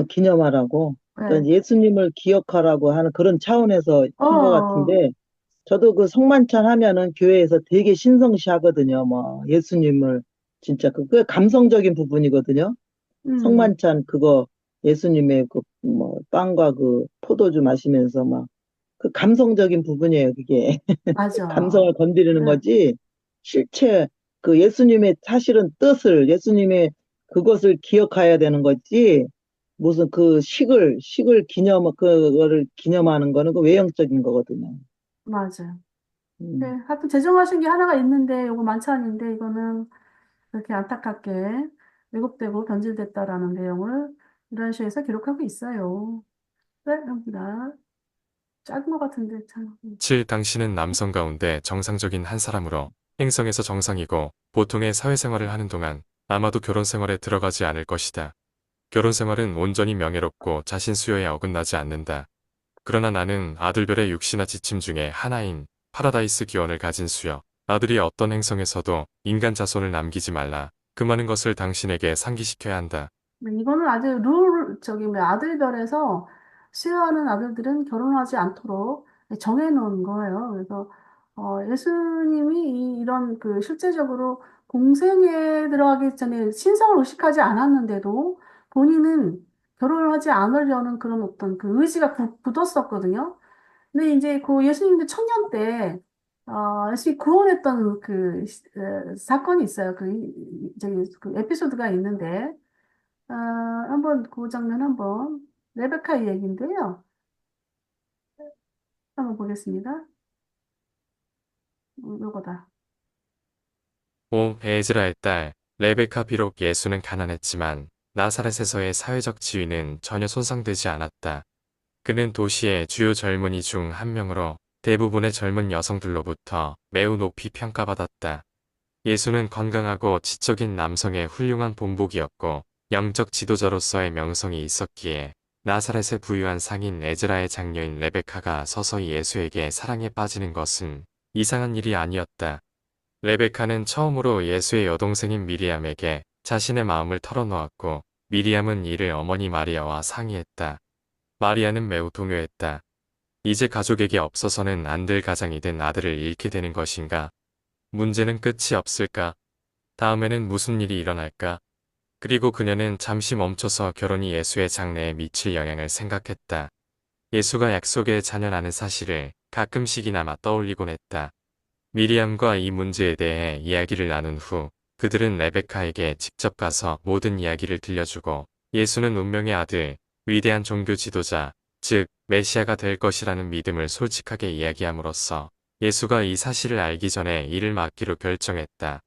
기념하라고. 네. 그러니까 예수님을 기억하라고 하는 그런 차원에서 한 것 어, 같은데, 저도 그 성만찬 하면은 교회에서 되게 신성시 하거든요. 뭐, 예수님을 진짜 그 감성적인 부분이거든요. 음, 성만찬 그거 예수님의 그 뭐 빵과 그 포도주 마시면서 막 그 감성적인 부분이에요, 그게. 맞아. 감성을 건드리는 네, 거지. 실체 그 예수님의 사실은 뜻을 예수님의 그것을 기억해야 되는 거지. 무슨 그 식을 그거를 기념하는 거는 그 외형적인 거거든요. 맞아요. 네, 음. 하여튼 제정하신 게 하나가 있는데, 요거 만찬인데, 이거는 이렇게 안타깝게 왜곡되고 변질됐다라는 내용을 이런 식에서 기록하고 있어요. 네, 여기다. 작은 것 같은데, 참. 7. 당신은 남성 가운데 정상적인 한 사람으로 행성에서 정상이고 보통의 사회생활을 하는 동안 아마도 결혼 생활에 들어가지 않을 것이다. 결혼 생활은 온전히 명예롭고 자신 수요에 어긋나지 않는다. 그러나 나는 아들별의 육신화 지침 중에 하나인 파라다이스 기원을 가진 수여. 아들이 어떤 행성에서도 인간 자손을 남기지 말라. 그 많은 것을 당신에게 상기시켜야 한다. 네, 이거는 아주 뭐 아들별에서 수여하는 아들들은 결혼하지 않도록 정해놓은 거예요. 그래서, 예수님이 이런 그 실제적으로 공생에 들어가기 전에 신성을 의식하지 않았는데도 본인은 결혼을 하지 않으려는 그런 어떤 그 의지가 굳었었거든요. 근데 이제 그 예수님도 청년 때, 예수님 구원했던 사건이 있어요. 저기, 그 에피소드가 있는데, 한번 그 장면 한번 레베카 얘기인데요. 한번 보겠습니다. 요거다. 오 에즈라의 딸 레베카 비록 예수는 가난했지만 나사렛에서의 사회적 지위는 전혀 손상되지 않았다. 그는 도시의 주요 젊은이 중 한 명으로 대부분의 젊은 여성들로부터 매우 높이 평가받았다. 예수는 건강하고 지적인 남성의 훌륭한 본보기였고 영적 지도자로서의 명성이 있었기에 나사렛에 부유한 상인 에즈라의 장녀인 레베카가 서서히 예수에게 사랑에 빠지는 것은 이상한 일이 아니었다. 레베카는 처음으로 예수의 여동생인 미리암에게 자신의 마음을 털어놓았고 미리암은 이를 어머니 마리아와 상의했다. 마리아는 매우 동요했다. 이제 가족에게 없어서는 안 될 가장이 된 아들을 잃게 되는 것인가? 문제는 끝이 없을까? 다음에는 무슨 일이 일어날까? 그리고 그녀는 잠시 멈춰서 결혼이 예수의 장래에 미칠 영향을 생각했다. 예수가 약속의 자녀라는 사실을 가끔씩이나마 떠올리곤 했다. 미리암과 이 문제에 대해 이야기를 나눈 후 그들은 레베카에게 직접 가서 모든 이야기를 들려주고 예수는 운명의 아들, 위대한 종교 지도자, 즉 메시아가 될 것이라는 믿음을 솔직하게 이야기함으로써 예수가 이 사실을 알기 전에 이를 막기로 결정했다.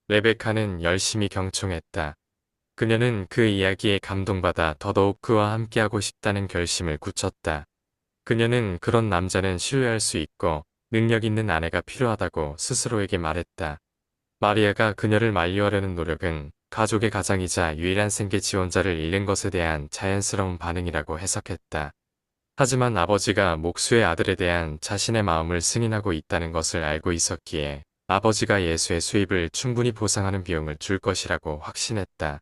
레베카는 열심히 경청했다. 그녀는 그 이야기에 감동받아 더더욱 그와 함께하고 싶다는 결심을 굳혔다. 그녀는 그런 남자는 신뢰할 수 있고 능력 있는 아내가 필요하다고 스스로에게 말했다. 마리아가 그녀를 만류하려는 노력은 가족의 가장이자 유일한 생계 지원자를 잃는 것에 대한 자연스러운 반응이라고 해석했다. 하지만 아버지가 목수의 아들에 대한 자신의 마음을 승인하고 있다는 것을 알고 있었기에 아버지가 예수의 수입을 충분히 보상하는 비용을 줄 것이라고 확신했다.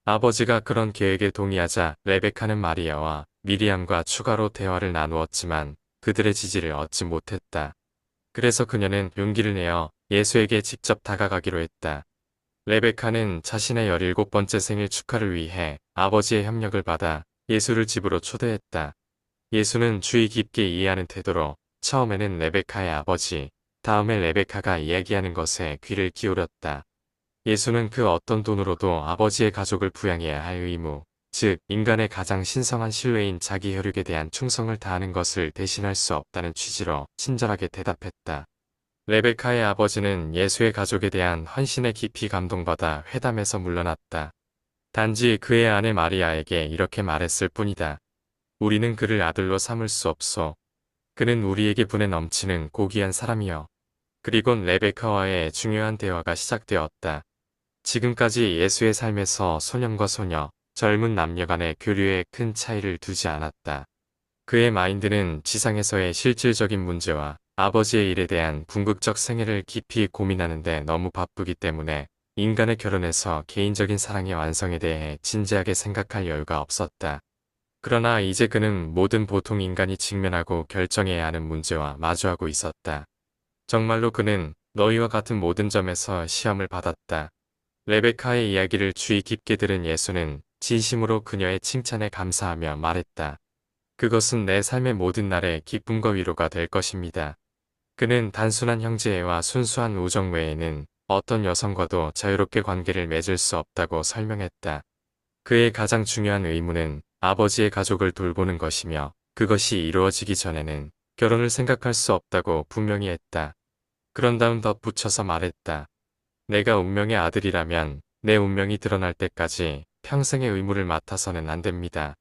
아버지가 그런 계획에 동의하자 레베카는 마리아와 미리암과 추가로 대화를 나누었지만 그들의 지지를 얻지 못했다. 그래서 그녀는 용기를 내어 예수에게 직접 다가가기로 했다. 레베카는 자신의 17번째 생일 축하를 위해 아버지의 협력을 받아 예수를 집으로 초대했다. 예수는 주의 깊게 이해하는 태도로 처음에는 레베카의 아버지, 다음에 레베카가 이야기하는 것에 귀를 기울였다. 예수는 그 어떤 돈으로도 아버지의 가족을 부양해야 할 의무, 즉 인간의 가장 신성한 신뢰인 자기 혈육에 대한 충성을 다하는 것을 대신할 수 없다는 취지로 친절하게 대답했다. 레베카의 아버지는 예수의 가족에 대한 헌신에 깊이 감동받아 회담에서 물러났다. 단지 그의 아내 마리아에게 이렇게 말했을 뿐이다. 우리는 그를 아들로 삼을 수 없소. 그는 우리에게 분에 넘치는 고귀한 사람이요. 그리곤 레베카와의 중요한 대화가 시작되었다. 지금까지 예수의 삶에서 소년과 소녀, 젊은 남녀 간의 교류에 큰 차이를 두지 않았다. 그의 마인드는 지상에서의 실질적인 문제와 아버지의 일에 대한 궁극적 생애를 깊이 고민하는데 너무 바쁘기 때문에 인간의 결혼에서 개인적인 사랑의 완성에 대해 진지하게 생각할 여유가 없었다. 그러나 이제 그는 모든 보통 인간이 직면하고 결정해야 하는 문제와 마주하고 있었다. 정말로 그는 너희와 같은 모든 점에서 시험을 받았다. 레베카의 이야기를 주의 깊게 들은 예수는 진심으로 그녀의 칭찬에 감사하며 말했다. 그것은 내 삶의 모든 날에 기쁨과 위로가 될 것입니다. 그는 단순한 형제애와 순수한 우정 외에는 어떤 여성과도 자유롭게 관계를 맺을 수 없다고 설명했다. 그의 가장 중요한 의무는 아버지의 가족을 돌보는 것이며 그것이 이루어지기 전에는 결혼을 생각할 수 없다고 분명히 했다. 그런 다음 덧붙여서 말했다. 내가 운명의 아들이라면 내 운명이 드러날 때까지 평생의 의무를 맡아서는 안 됩니다.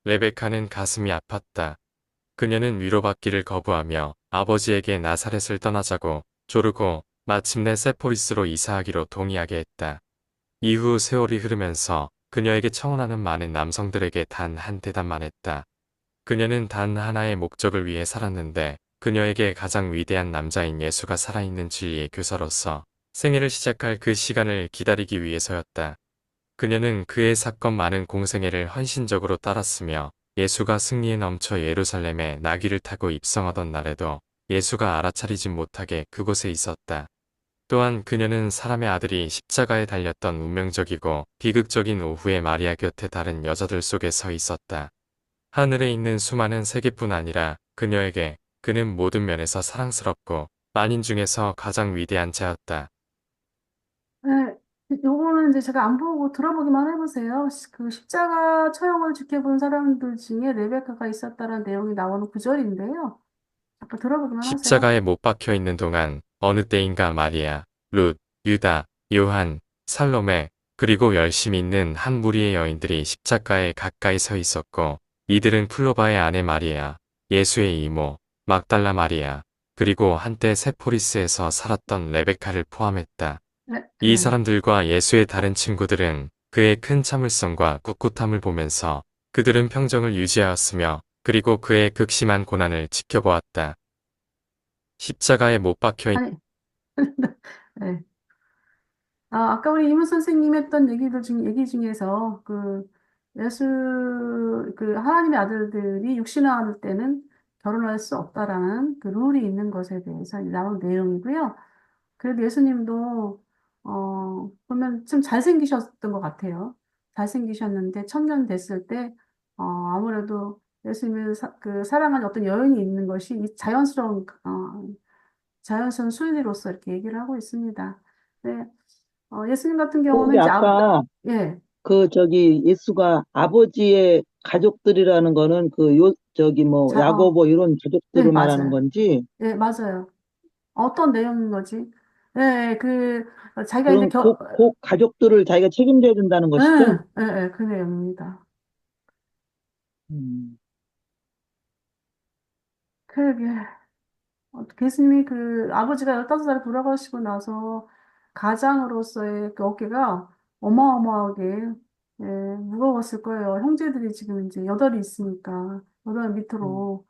레베카는 가슴이 아팠다. 그녀는 위로받기를 거부하며 아버지에게 나사렛을 떠나자고 조르고 마침내 세포리스로 이사하기로 동의하게 했다. 이후 세월이 흐르면서 그녀에게 청혼하는 많은 남성들에게 단 한 대답만 했다. 그녀는 단 하나의 목적을 위해 살았는데 그녀에게 가장 위대한 남자인 예수가 살아있는 진리의 교사로서 생애를 시작할 그 시간을 기다리기 위해서였다. 그녀는 그의 사건 많은 공생애를 헌신적으로 따랐으며 예수가 승리에 넘쳐 예루살렘에 나귀를 타고 입성하던 날에도 예수가 알아차리지 못하게 그곳에 있었다. 또한 그녀는 사람의 아들이 십자가에 달렸던 운명적이고 비극적인 오후의 마리아 곁에 다른 여자들 속에 서 있었다. 하늘에 있는 수많은 세계뿐 아니라 그녀에게 그는 모든 면에서 사랑스럽고 만인 중에서 가장 위대한 자였다. 네, 요거는 이제 제가 안 보고 들어보기만 해보세요. 그 십자가 처형을 지켜본 사람들 중에 레베카가 있었다는 내용이 나오는 구절인데요. 잠깐 들어보기만 하세요. 십자가에 못 박혀 있는 동안 어느 때인가 마리아, 룻, 유다, 요한, 살로메, 그리고 열심히 있는 한 무리의 여인들이 십자가에 가까이 서 있었고 이들은 클로바의 아내 마리아, 예수의 이모, 막달라 마리아, 그리고 한때 세포리스에서 살았던 레베카를 포함했다. 네, 이 네. 사람들과 예수의 다른 친구들은 그의 큰 참을성과 꿋꿋함을 보면서 그들은 평정을 유지하였으며 그리고 그의 극심한 고난을 지켜보았다. 십자가에 못 박혀 있는 아니, 네. 아까 우리 이문 선생님 했던 얘기 중에서 예수, 하나님의 아들들이 육신화할 때는 결혼할 수 없다라는 그 룰이 있는 것에 대해서 나온 내용이고요. 그래도 예수님도, 보면 좀 잘생기셨던 것 같아요. 잘생기셨는데, 청년 됐을 때, 아무래도 예수님을 사랑하는 어떤 여인이 있는 것이 이 자연스러운 순리로서 이렇게 얘기를 하고 있습니다. 네. 예수님 같은 경우는 거기 이제 아까 예, 그 저기 예수가 아버지의 가족들이라는 거는 그 저기 뭐 자, 야고보 이런 네, 가족들을 말하는 맞아요. 건지 예, 맞아요. 어떤 내용인 거지? 예, 자기가 이제 그런 그 가족들을 자기가 책임져야 된다는 예, 것이죠? 그 내용입니다. 음. 그러게. 예수님이 아버지가 15살에 돌아가시고 나서 가장으로서의 그 어깨가 어마어마하게 예, 무거웠을 거예요. 형제들이 지금 이제 여덟이 있으니까 여덟 음. 밑으로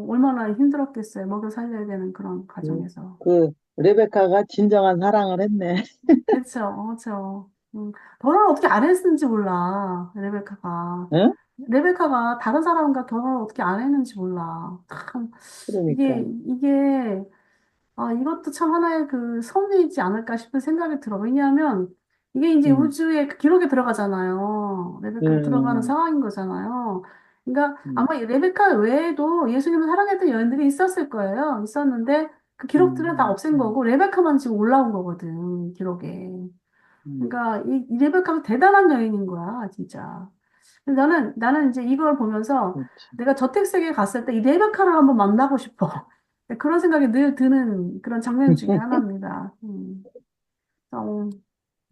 얼마나 힘들었겠어요. 먹여 살려야 되는 그런 그, 과정에서. 그 레베카가 진정한 사랑을 했네. 그렇죠, 그렇죠. 음, 결혼을 어떻게 안 했는지 몰라, 레베카가. 응? 레베카가 다른 사람과 결혼을 어떻게 안 했는지 몰라. 참, 그러니까. 이게, 이것도 참 하나의 그 섭리이지 않을까 싶은 생각이 들어. 왜냐하면 이게 이제 음, 우주의 그 기록에 들어가잖아요. 레베카가 들어가는 음, 상황인 거잖아요. 그러니까 음, 아마 이 레베카 외에도 예수님을 사랑했던 여인들이 있었을 거예요. 있었는데 그 기록들은 다 음, 없앤 음, 거고 레베카만 지금 올라온 거거든, 기록에. 음, 그러니까 이 레베카가 대단한 여인인 거야, 진짜. 근데 나는 이제 이걸 보면서 그렇지. 내가 저택세계에 갔을 때 이 레베카를 한번 만나고 싶어. 그런 생각이 늘 드는 그런 장면 중에 하나입니다. 어,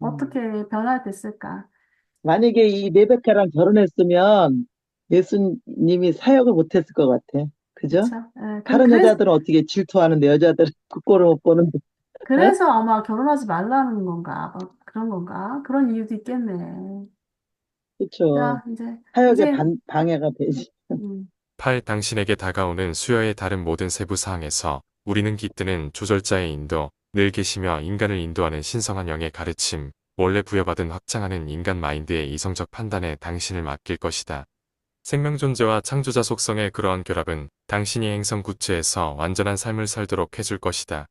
음. 어떻게 변화됐을까? 만약에 이 레베카랑 결혼했으면 예수님이 사역을 못했을 것 같아. 그죠? 그쵸? 예, 다른 여자들은 어떻게 질투하는데 여자들은 그 꼴을 못 보는데. 어? 그래서 아마 결혼하지 말라는 건가, 뭐 그런 건가? 그런 이유도 있겠네. 그렇죠. 자, 사역에 이제, 방해가 되지. 음, 8. 당신에게 다가오는 수여의 다른 모든 세부 사항에서 우리는 깃드는 조절자의 인도, 늘 계시며 인간을 인도하는 신성한 영의 가르침, 원래 부여받은 확장하는 인간 마인드의 이성적 판단에 당신을 맡길 것이다. 생명 존재와 창조자 속성의 그러한 결합은 당신이 행성 구체에서 완전한 삶을 살도록 해줄 것이다.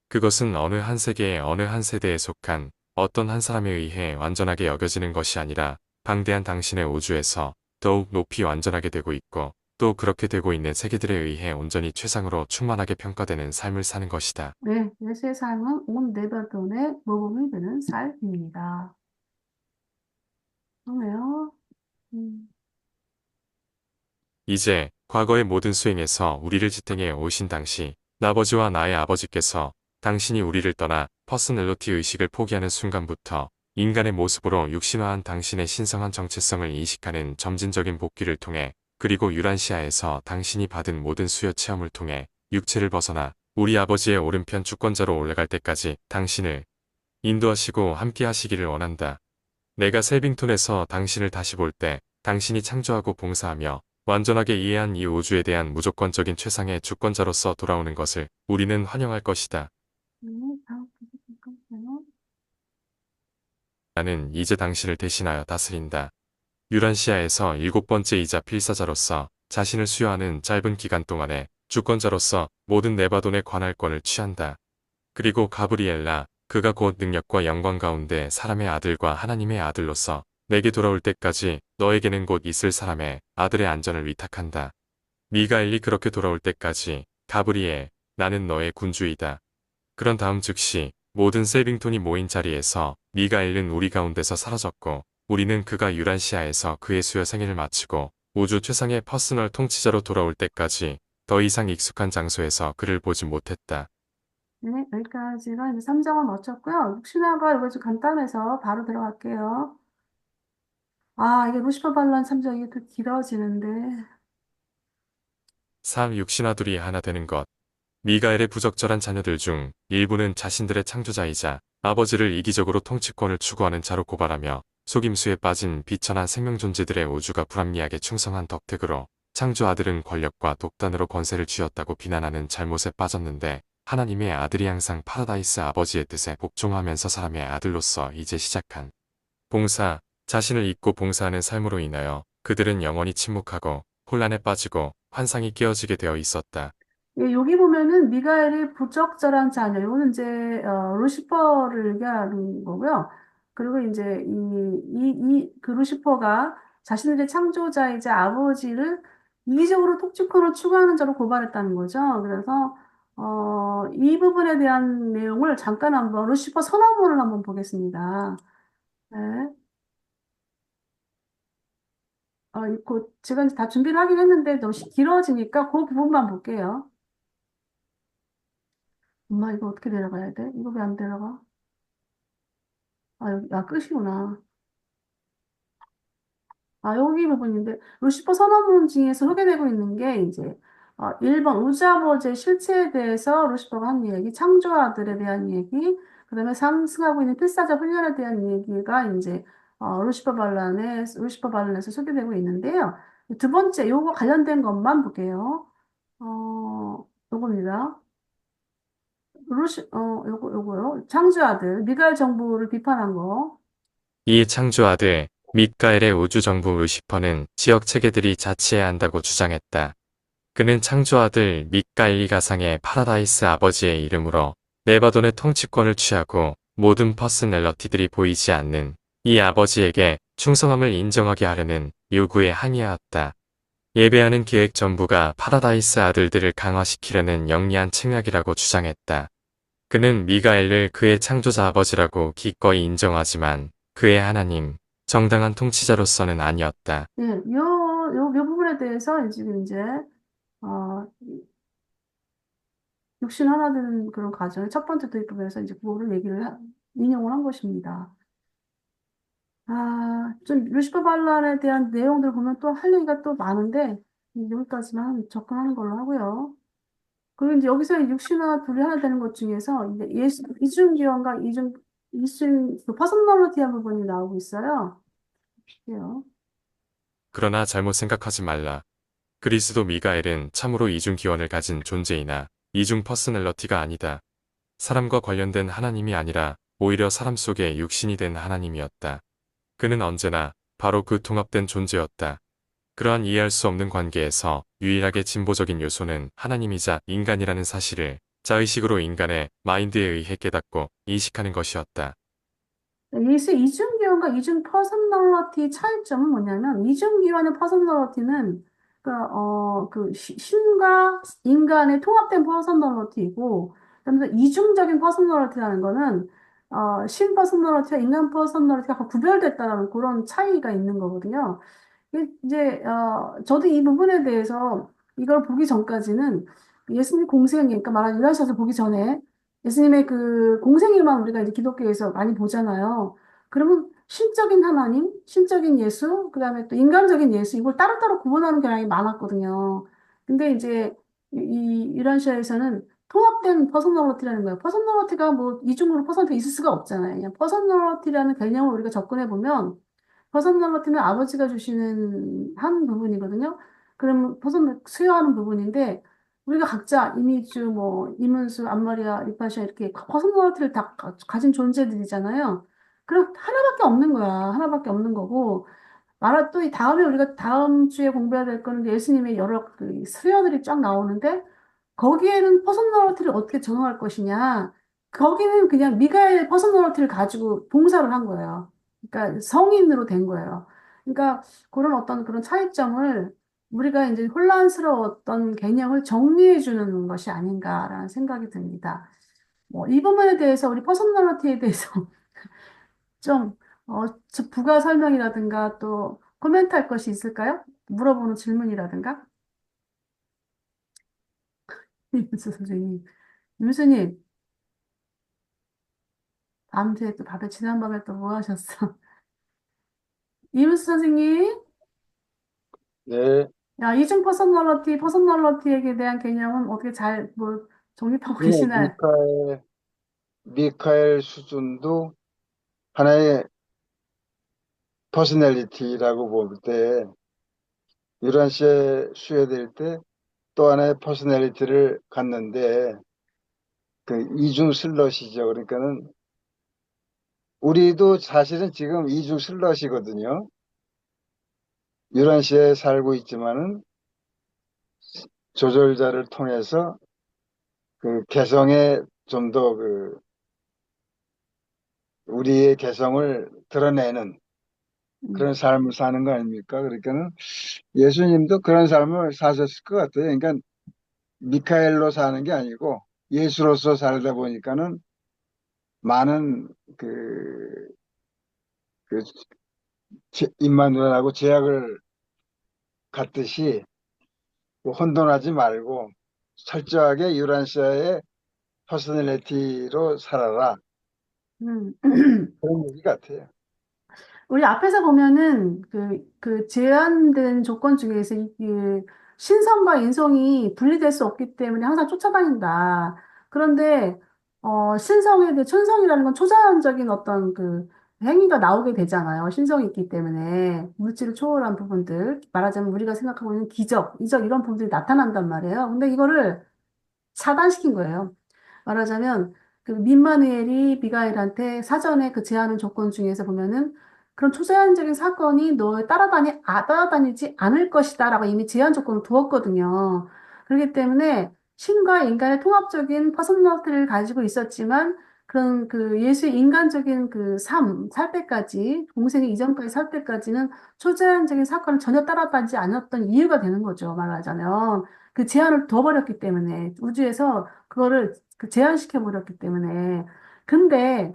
그것은 어느 한 세계의 어느 한 세대에 속한 어떤 한 사람에 의해 완전하게 여겨지는 것이 아니라 방대한 당신의 우주에서 더욱 높이 완전하게 되고 있고 또 그렇게 되고 있는 세계들에 의해 온전히 최상으로 충만하게 평가되는 삶을 사는 것이다. 네, 예수의 삶은 온 네바돈의 모범이 되는 삶입니다. 그러네요. 음, 이제 과거의 모든 수행에서 우리를 지탱해 오신 당시 나버지와 나의 아버지께서 당신이 우리를 떠나 퍼스널리티 의식을 포기하는 순간부터 인간의 모습으로 육신화한 당신의 신성한 정체성을 인식하는 점진적인 복귀를 통해 그리고 유란시아에서 당신이 받은 모든 수요 체험을 통해 육체를 벗어나 우리 아버지의 오른편 주권자로 올라갈 때까지 당신을 인도하시고 함께 하시기를 원한다. 내가 셀빙톤에서 당신을 다시 볼 때 당신이 창조하고 봉사하며 완전하게 이해한 이 우주에 대한 무조건적인 최상의 주권자로서 돌아오는 것을 우리는 환영할 것이다. 네, 다음 주제 잠깐만요. 나는 이제 당신을 대신하여 다스린다. 유란시아에서 7번째이자 필사자로서 자신을 수여하는 짧은 기간 동안에 주권자로서 모든 네바돈의 관할권을 취한다. 그리고 가브리엘라, 그가 곧 능력과 영광 가운데 사람의 아들과 하나님의 아들로서 내게 돌아올 때까지 너에게는 곧 있을 사람의 아들의 안전을 위탁한다. 미가엘이 그렇게 돌아올 때까지 가브리엘, 나는 너의 군주이다. 그런 다음 즉시 모든 셀빙톤이 모인 자리에서 미가엘은 우리 가운데서 사라졌고 우리는 그가 유란시아에서 그의 수여 생일을 마치고 우주 최상의 퍼스널 통치자로 돌아올 때까지 더 이상 익숙한 장소에서 그를 보지 못했다. 네, 여기까지가 이제 3장을 마쳤고요. 신화가 이거 좀 간단해서 바로 들어갈게요. 이게 루시퍼 반란 3장 이게 또 길어지는데. 3. 육신화둘이 하나 되는 것. 미가엘의 부적절한 자녀들 중 일부는 자신들의 창조자이자 아버지를 이기적으로 통치권을 추구하는 자로 고발하며 속임수에 빠진 비천한 생명 존재들의 우주가 불합리하게 충성한 덕택으로 창조 아들은 권력과 독단으로 권세를 쥐었다고 비난하는 잘못에 빠졌는데 하나님의 아들이 항상 파라다이스 아버지의 뜻에 복종하면서 사람의 아들로서 이제 시작한 봉사, 자신을 잊고 봉사하는 삶으로 인하여 그들은 영원히 침묵하고 혼란에 빠지고 환상이 깨어지게 되어 있었다. 예, 여기 보면은 미가엘이 부적절한 자녀, 이거는 이제 루시퍼를 얘기하는 거고요. 그리고 이제 그 루시퍼가 자신들의 창조자이자 아버지를 이기적으로 통치권을 추구하는 자로 고발했다는 거죠. 그래서 이 부분에 대한 내용을 잠깐 한번 루시퍼 선언문을 한번 보겠습니다. 네. 제가 이제 다 준비를 하긴 했는데 너무 길어지니까 그 부분만 볼게요. 엄마 이거 어떻게 내려가야 돼? 이거 왜 안 내려가? 끝이구나. 여기 부분인데, 루시퍼 선언문 중에서 소개되고 있는 게, 이제, 1번, 우주아버지의 실체에 대해서 루시퍼가 한 얘기, 창조아들에 대한 얘기, 그 다음에 상승하고 있는 필사자 훈련에 대한 얘기가 이제, 루시퍼 반란에서 소개되고 있는데요. 두 번째, 요거 관련된 것만 볼게요. 요겁니다. 요거요. 창조아들, 미가엘 정부를 비판한 거. 이 창조 아들 미카엘의 우주정부 루시퍼는 지역 체계들이 자치해야 한다고 주장했다. 그는 창조 아들 미카엘 가상의 파라다이스 아버지의 이름으로 네바돈의 통치권을 취하고 모든 퍼스널러티들이 보이지 않는 이 아버지에게 충성함을 인정하게 하려는 요구에 항의하였다. 예배하는 계획 전부가 파라다이스 아들들을 강화시키려는 영리한 책략이라고 주장했다. 그는 미가엘을 그의 창조자 아버지라고 기꺼이 인정하지만 그의 하나님, 정당한 통치자로서는 아니었다. 예, 요 부분에 대해서 지금 이제, 어, 육신 하나 되는 그런 과정의 첫 번째 도입부에서 이제 그거를 인용을 한 것입니다. 좀 루시퍼 반란에 대한 내용들 보면 또 할 얘기가 또 많은데, 여기까지만 접근하는 걸로 하고요. 그리고 이제 여기서 육신화 둘이 하나 되는 것 중에서 이제 이중기원과 그 퍼스널리티한 부분이 나오고 있어요. 볼게요. 그러나 잘못 생각하지 말라. 그리스도 미가엘은 참으로 이중 기원을 가진 존재이나 이중 퍼스널러티가 아니다. 사람과 관련된 하나님이 아니라 오히려 사람 속에 육신이 된 하나님이었다. 그는 언제나 바로 그 통합된 존재였다. 그러한 이해할 수 없는 관계에서 유일하게 진보적인 요소는 하나님이자 인간이라는 사실을 자의식으로 인간의 마인드에 의해 깨닫고 인식하는 것이었다. 이중기원과 이중 퍼스널리티 차이점은 뭐냐면, 이중기원의 퍼스널리티는, 신과 인간의 통합된 퍼스널리티이고, 그다음에 이중적인 퍼스널리티라는 거는, 신 퍼스널리티와 인간 퍼스널리티가 구별됐다는 그런 차이가 있는 거거든요. 이제, 저도 이 부분에 대해서 이걸 보기 전까지는 예수님 공생애, 그러니까 말하는 유다서서 보기 전에 예수님의 그 공생애만 우리가 이제 기독교에서 많이 보잖아요. 그러면 신적인 하나님, 신적인 예수, 그 다음에 또 인간적인 예수, 이걸 따로따로 구분하는 경향이 많았거든요. 근데 이제 이 유란시아에서는 통합된 퍼스널리티라는 거예요. 퍼스널리티가 뭐 이중으로 퍼스널리티 있을 수가 없잖아요. 그냥 퍼스널리티라는 개념을 우리가 접근해 보면 퍼스널리티는 아버지가 주시는 한 부분이거든요. 그러면 수여하는 부분인데 우리가 각자 이미주, 뭐 이문수, 안마리아, 리파시아 이렇게 퍼스널리티를 다 가진 존재들이잖아요. 그럼 하나밖에 없는 거야. 하나밖에 없는 거고 또 이 다음에 우리가 다음 주에 공부해야 될 거는 예수님의 여러 그 수여들이 쫙 나오는데 거기에는 퍼스널리티를 어떻게 정할 것이냐. 거기는 그냥 미가엘 퍼스널리티를 가지고 봉사를 한 거예요. 그러니까 성인으로 된 거예요. 그러니까 그런 어떤 그런 차이점을 우리가 이제 혼란스러웠던 개념을 정리해 주는 것이 아닌가라는 생각이 듭니다. 이 부분에 대해서 우리 퍼스널리티에 대해서 좀 부가 설명이라든가 또 코멘트 할 것이 있을까요? 물어보는 질문이라든가. 이문수 선생님. 이문수님, 밤새 또 다들 지난밤에 또 뭐 하셨어? 이문수 선생님, 네, 야, 이중 퍼스널리티에 대한 개념은 어떻게 뭐, 정립하고 네, 계시나요? 미카엘 수준도 하나의 퍼스널리티라고 볼 때, 유란 씨에 수여될 때 또 하나의 퍼스널리티를 갖는데, 그 이중 슬럿이죠. 그러니까는 우리도 사실은 지금 이중 슬럿이거든요. 유란 씨에 살고 있지만은 조절자를 통해서 그 개성에 좀 더 그 우리의 개성을 드러내는 음, 그런 삶을 사는 거 아닙니까? 그러니까는 예수님도 그런 삶을 사셨을 것 같아요. 그러니까 미카엘로 사는 게 아니고 예수로서 살다 보니까는 많은 그 임마누엘하고 제약을 갖듯이 혼돈하지 말고 철저하게 유란시아의 퍼스널리티로 살아라. 음. 그런 얘기 같아요. 우리 앞에서 보면은 그 제한된 조건 중에서 그 신성과 인성이 분리될 수 없기 때문에 항상 쫓아다닌다. 그런데 신성에 대해 천성이라는 건 초자연적인 어떤 그 행위가 나오게 되잖아요. 신성이 있기 때문에 물질을 초월한 부분들 말하자면 우리가 생각하고 있는 기적, 이적 이런 부분들이 나타난단 말이에요. 근데 이거를 차단시킨 거예요. 말하자면 그 민마누엘이 비가일한테 사전에 그 제하는 조건 중에서 보면은 그런 초자연적인 사건이 너에 따라다니지 않을 것이다라고 이미 제한 조건을 두었거든요. 그렇기 때문에 신과 인간의 통합적인 퍼스널리티를 가지고 있었지만 그런 그 예수의 인간적인 그 살 때까지, 공생의 이전까지 살 때까지는 초자연적인 사건을 전혀 따라다니지 않았던 이유가 되는 거죠. 말하자면. 그 제한을 둬버렸기 때문에, 우주에서 그거를 제한시켜 버렸기 때문에. 근데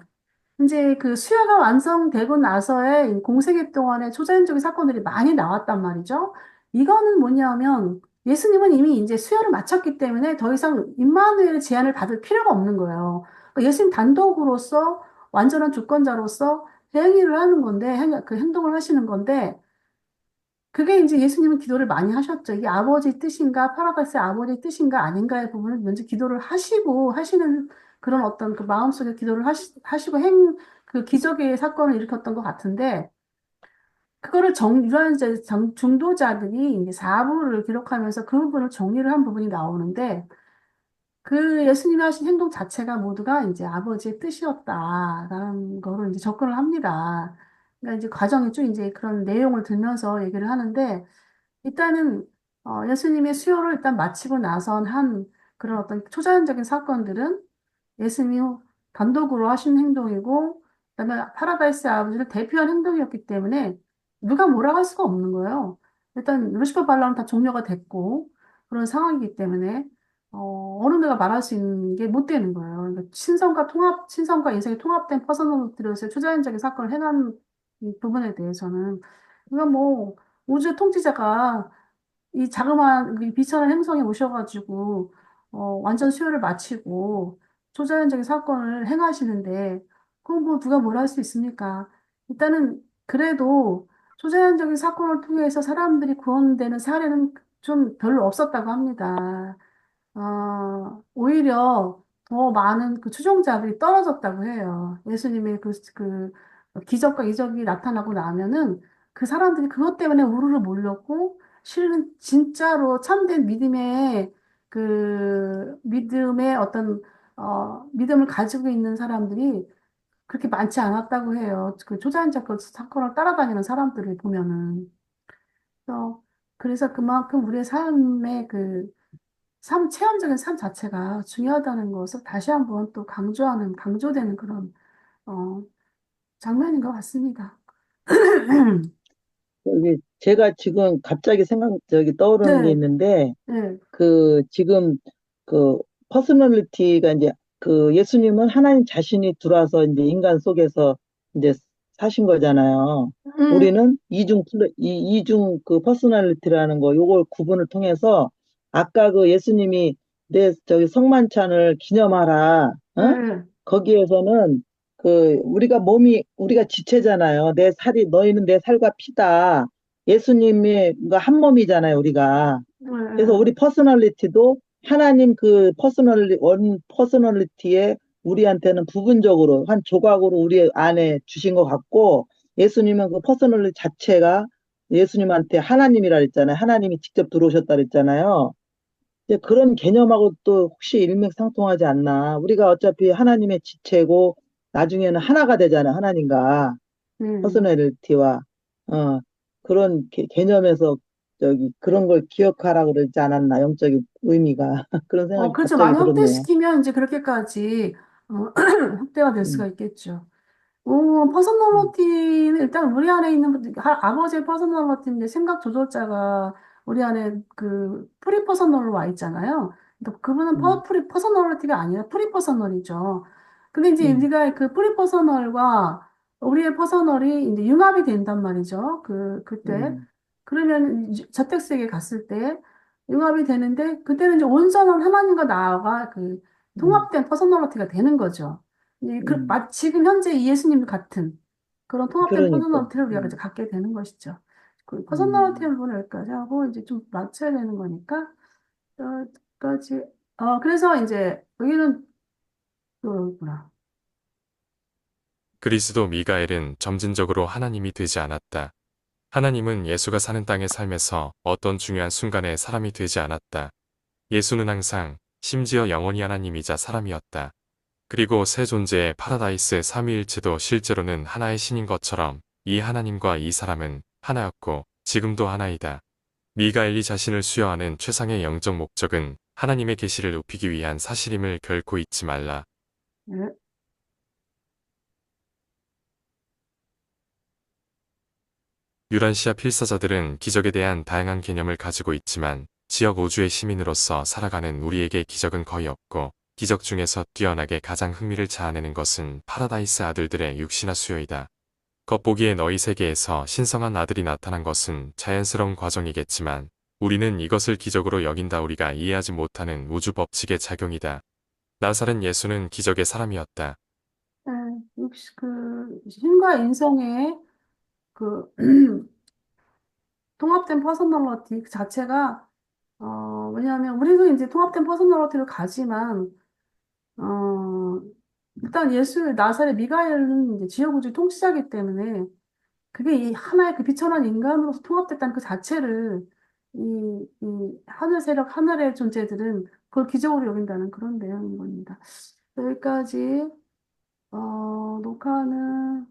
이제 그 수요가 완성되고 나서의 공세기 동안에 초자연적인 사건들이 많이 나왔단 말이죠. 이거는 뭐냐면 예수님은 이미 이제 수요를 마쳤기 때문에 더 이상 임마누엘의 제한을 받을 필요가 없는 거예요. 그러니까 예수님 단독으로서 완전한 주권자로서 행위를 하는 건데, 그 행동을 하시는 건데, 그게 이제 예수님은 기도를 많이 하셨죠. 이게 아버지 뜻인가, 파라다이스 아버지 뜻인가 아닌가의 부분을 먼저 기도를 하시고, 하시는 그런 어떤 그 마음속에 기도를 하시고 그 기적의 사건을 일으켰던 것 같은데, 그거를 유한자, 중도자들이 이제 사부를 기록하면서 그 부분을 정리를 한 부분이 나오는데, 그 예수님이 하신 행동 자체가 모두가 이제 아버지의 뜻이었다라는 거를 이제 접근을 합니다. 그러니까 이제 과정이 쭉 이제 그런 내용을 들면서 얘기를 하는데, 일단은 예수님의 수요를 일단 마치고 나선 한 그런 어떤 초자연적인 사건들은 예수님이 단독으로 하신 행동이고 그다음에 파라다이스 아버지를 대표한 행동이었기 때문에 누가 뭐라 할 수가 없는 거예요. 일단 루시퍼 발람은 다 종료가 됐고 그런 상황이기 때문에 어느 누가 말할 수 있는 게 못 되는 거예요. 그러니까 신성과 인생이 통합된 퍼스널리티로서의 초자연적인 사건을 행한 이 부분에 대해서는 이건 뭐 우주의 통치자가 이 자그마한 이 비천한 행성에 오셔가지고 완전 수요를 마치고 초자연적인 사건을 행하시는데 그건 뭐 누가 뭘 할 수 있습니까? 일단은 그래도 초자연적인 사건을 통해서 사람들이 구원되는 사례는 좀 별로 없었다고 합니다. 오히려 더 많은 그 추종자들이 떨어졌다고 해요. 예수님의 그 기적과 이적이 나타나고 나면은 그 사람들이 그것 때문에 우르르 몰렸고, 실은 진짜로 참된 믿음의 어떤, 믿음을 가지고 있는 사람들이 그렇게 많지 않았다고 해요. 그 초자연적 그 사건을 따라다니는 사람들을 보면은. 그래서, 그래서 그만큼 우리의 삶의 체험적인 삶 자체가 중요하다는 것을 다시 한번 또 강조되는 그런, 어, 장면인 것 같습니다. 제가 지금 갑자기 저기 떠오르는 게 네, 있는데, 네, 지금 그 퍼스널리티가 이제 예수님은 하나님 자신이 들어와서 이제 인간 속에서 이제 사신 거잖아요. 음, 우리는 이중 그 퍼스널리티라는 거, 요걸 구분을 통해서 아까 그 예수님이 내 저기 성만찬을 기념하라, 어? 네, 거기에서는 우리가 지체잖아요. 너희는 내 살과 피다. 예수님이 한 몸이잖아요, 우리가. 네, 그래서 우리 퍼스널리티도 하나님 원 퍼스널리티에 우리한테는 부분적으로 한 조각으로 우리 안에 주신 것 같고, 예수님은 그 퍼스널리티 자체가 예수님한테 하나님이라 그랬잖아요. 하나님이 직접 들어오셨다 그랬잖아요. 이제 그런 개념하고 또 혹시 일맥상통하지 않나. 우리가 어차피 하나님의 지체고 나중에는 하나가 되잖아요. 하나님과 네. 퍼스널리티와 어, 그런 개념에서 저기 그런 걸 기억하라고 그러지 않았나. 영적인 의미가. 그런 생각이 그렇죠. 갑자기 많이 들었네요. 확대시키면 이제 그렇게까지, 확대가 될 수가 음, 있겠죠. 음, 퍼스널리티는 일단 우리 안에 있는 아버지의 퍼스널리티인데 생각 조절자가 우리 안에 그 프리 퍼스널로 와 있잖아요. 근데 그분은 음, 프리 퍼스널리티가 아니라 프리 퍼스널이죠. 근데 이제 음, 우리가 그 프리 퍼스널과 우리의 퍼스널이 이제 융합이 된단 말이죠. 그때. 음, 그러면 저택스에게 갔을 때 융합이 되는데 그때는 이제 온전한 하나님과 나가 그 음, 통합된 퍼스널리티가 되는 거죠. 음. 지금 현재 예수님 같은 그런 통합된 그러니까. 퍼스널리티를 우리가 이제 갖게 되는 것이죠. 그 퍼스널리티 음. 부분을 여기까지 하고 이제 좀 맞춰야 되는 거니까 여기까지 그래서 이제 여기는 뭐구나. 그리스도 미가엘은 점진적으로 하나님이 되지 않았다. 하나님은 예수가 사는 땅의 삶에서 어떤 중요한 순간에 사람이 되지 않았다. 예수는 항상 심지어 영원히 하나님이자 사람이었다. 그리고 새 존재의 파라다이스 삼위일체도 실제로는 하나의 신인 것처럼 이 하나님과 이 사람은 하나였고 지금도 하나이다. 미가엘이 자신을 수여하는 최상의 영적 목적은 하나님의 계시를 높이기 위한 사실임을 결코 잊지 말라. 네. 유란시아 필사자들은 기적에 대한 다양한 개념을 가지고 있지만 지역 오주의 시민으로서 살아가는 우리에게 기적은 거의 없고 기적 중에서 뛰어나게 가장 흥미를 자아내는 것은 파라다이스 아들들의 육신화 수요이다. 겉보기에 너희 세계에서 신성한 아들이 나타난 것은 자연스러운 과정이겠지만 우리는 이것을 기적으로 여긴다. 우리가 이해하지 못하는 우주 법칙의 작용이다. 나사렛 예수는 기적의 사람이었다. 네, 역시 그 신과 인성의 그 통합된 퍼스널리티 그 자체가 왜냐하면 우리도 이제 통합된 퍼스널리티를 가지만 어, 일단 예수 나사렛 미가엘은 이제 지역우주 통치자이기 때문에 그게 이 하나의 그 비천한 인간으로서 통합됐다는 그 자체를 이 하늘 세력 하늘의 존재들은 그걸 기적으로 여긴다는 그런 내용인 겁니다. 여기까지 녹화는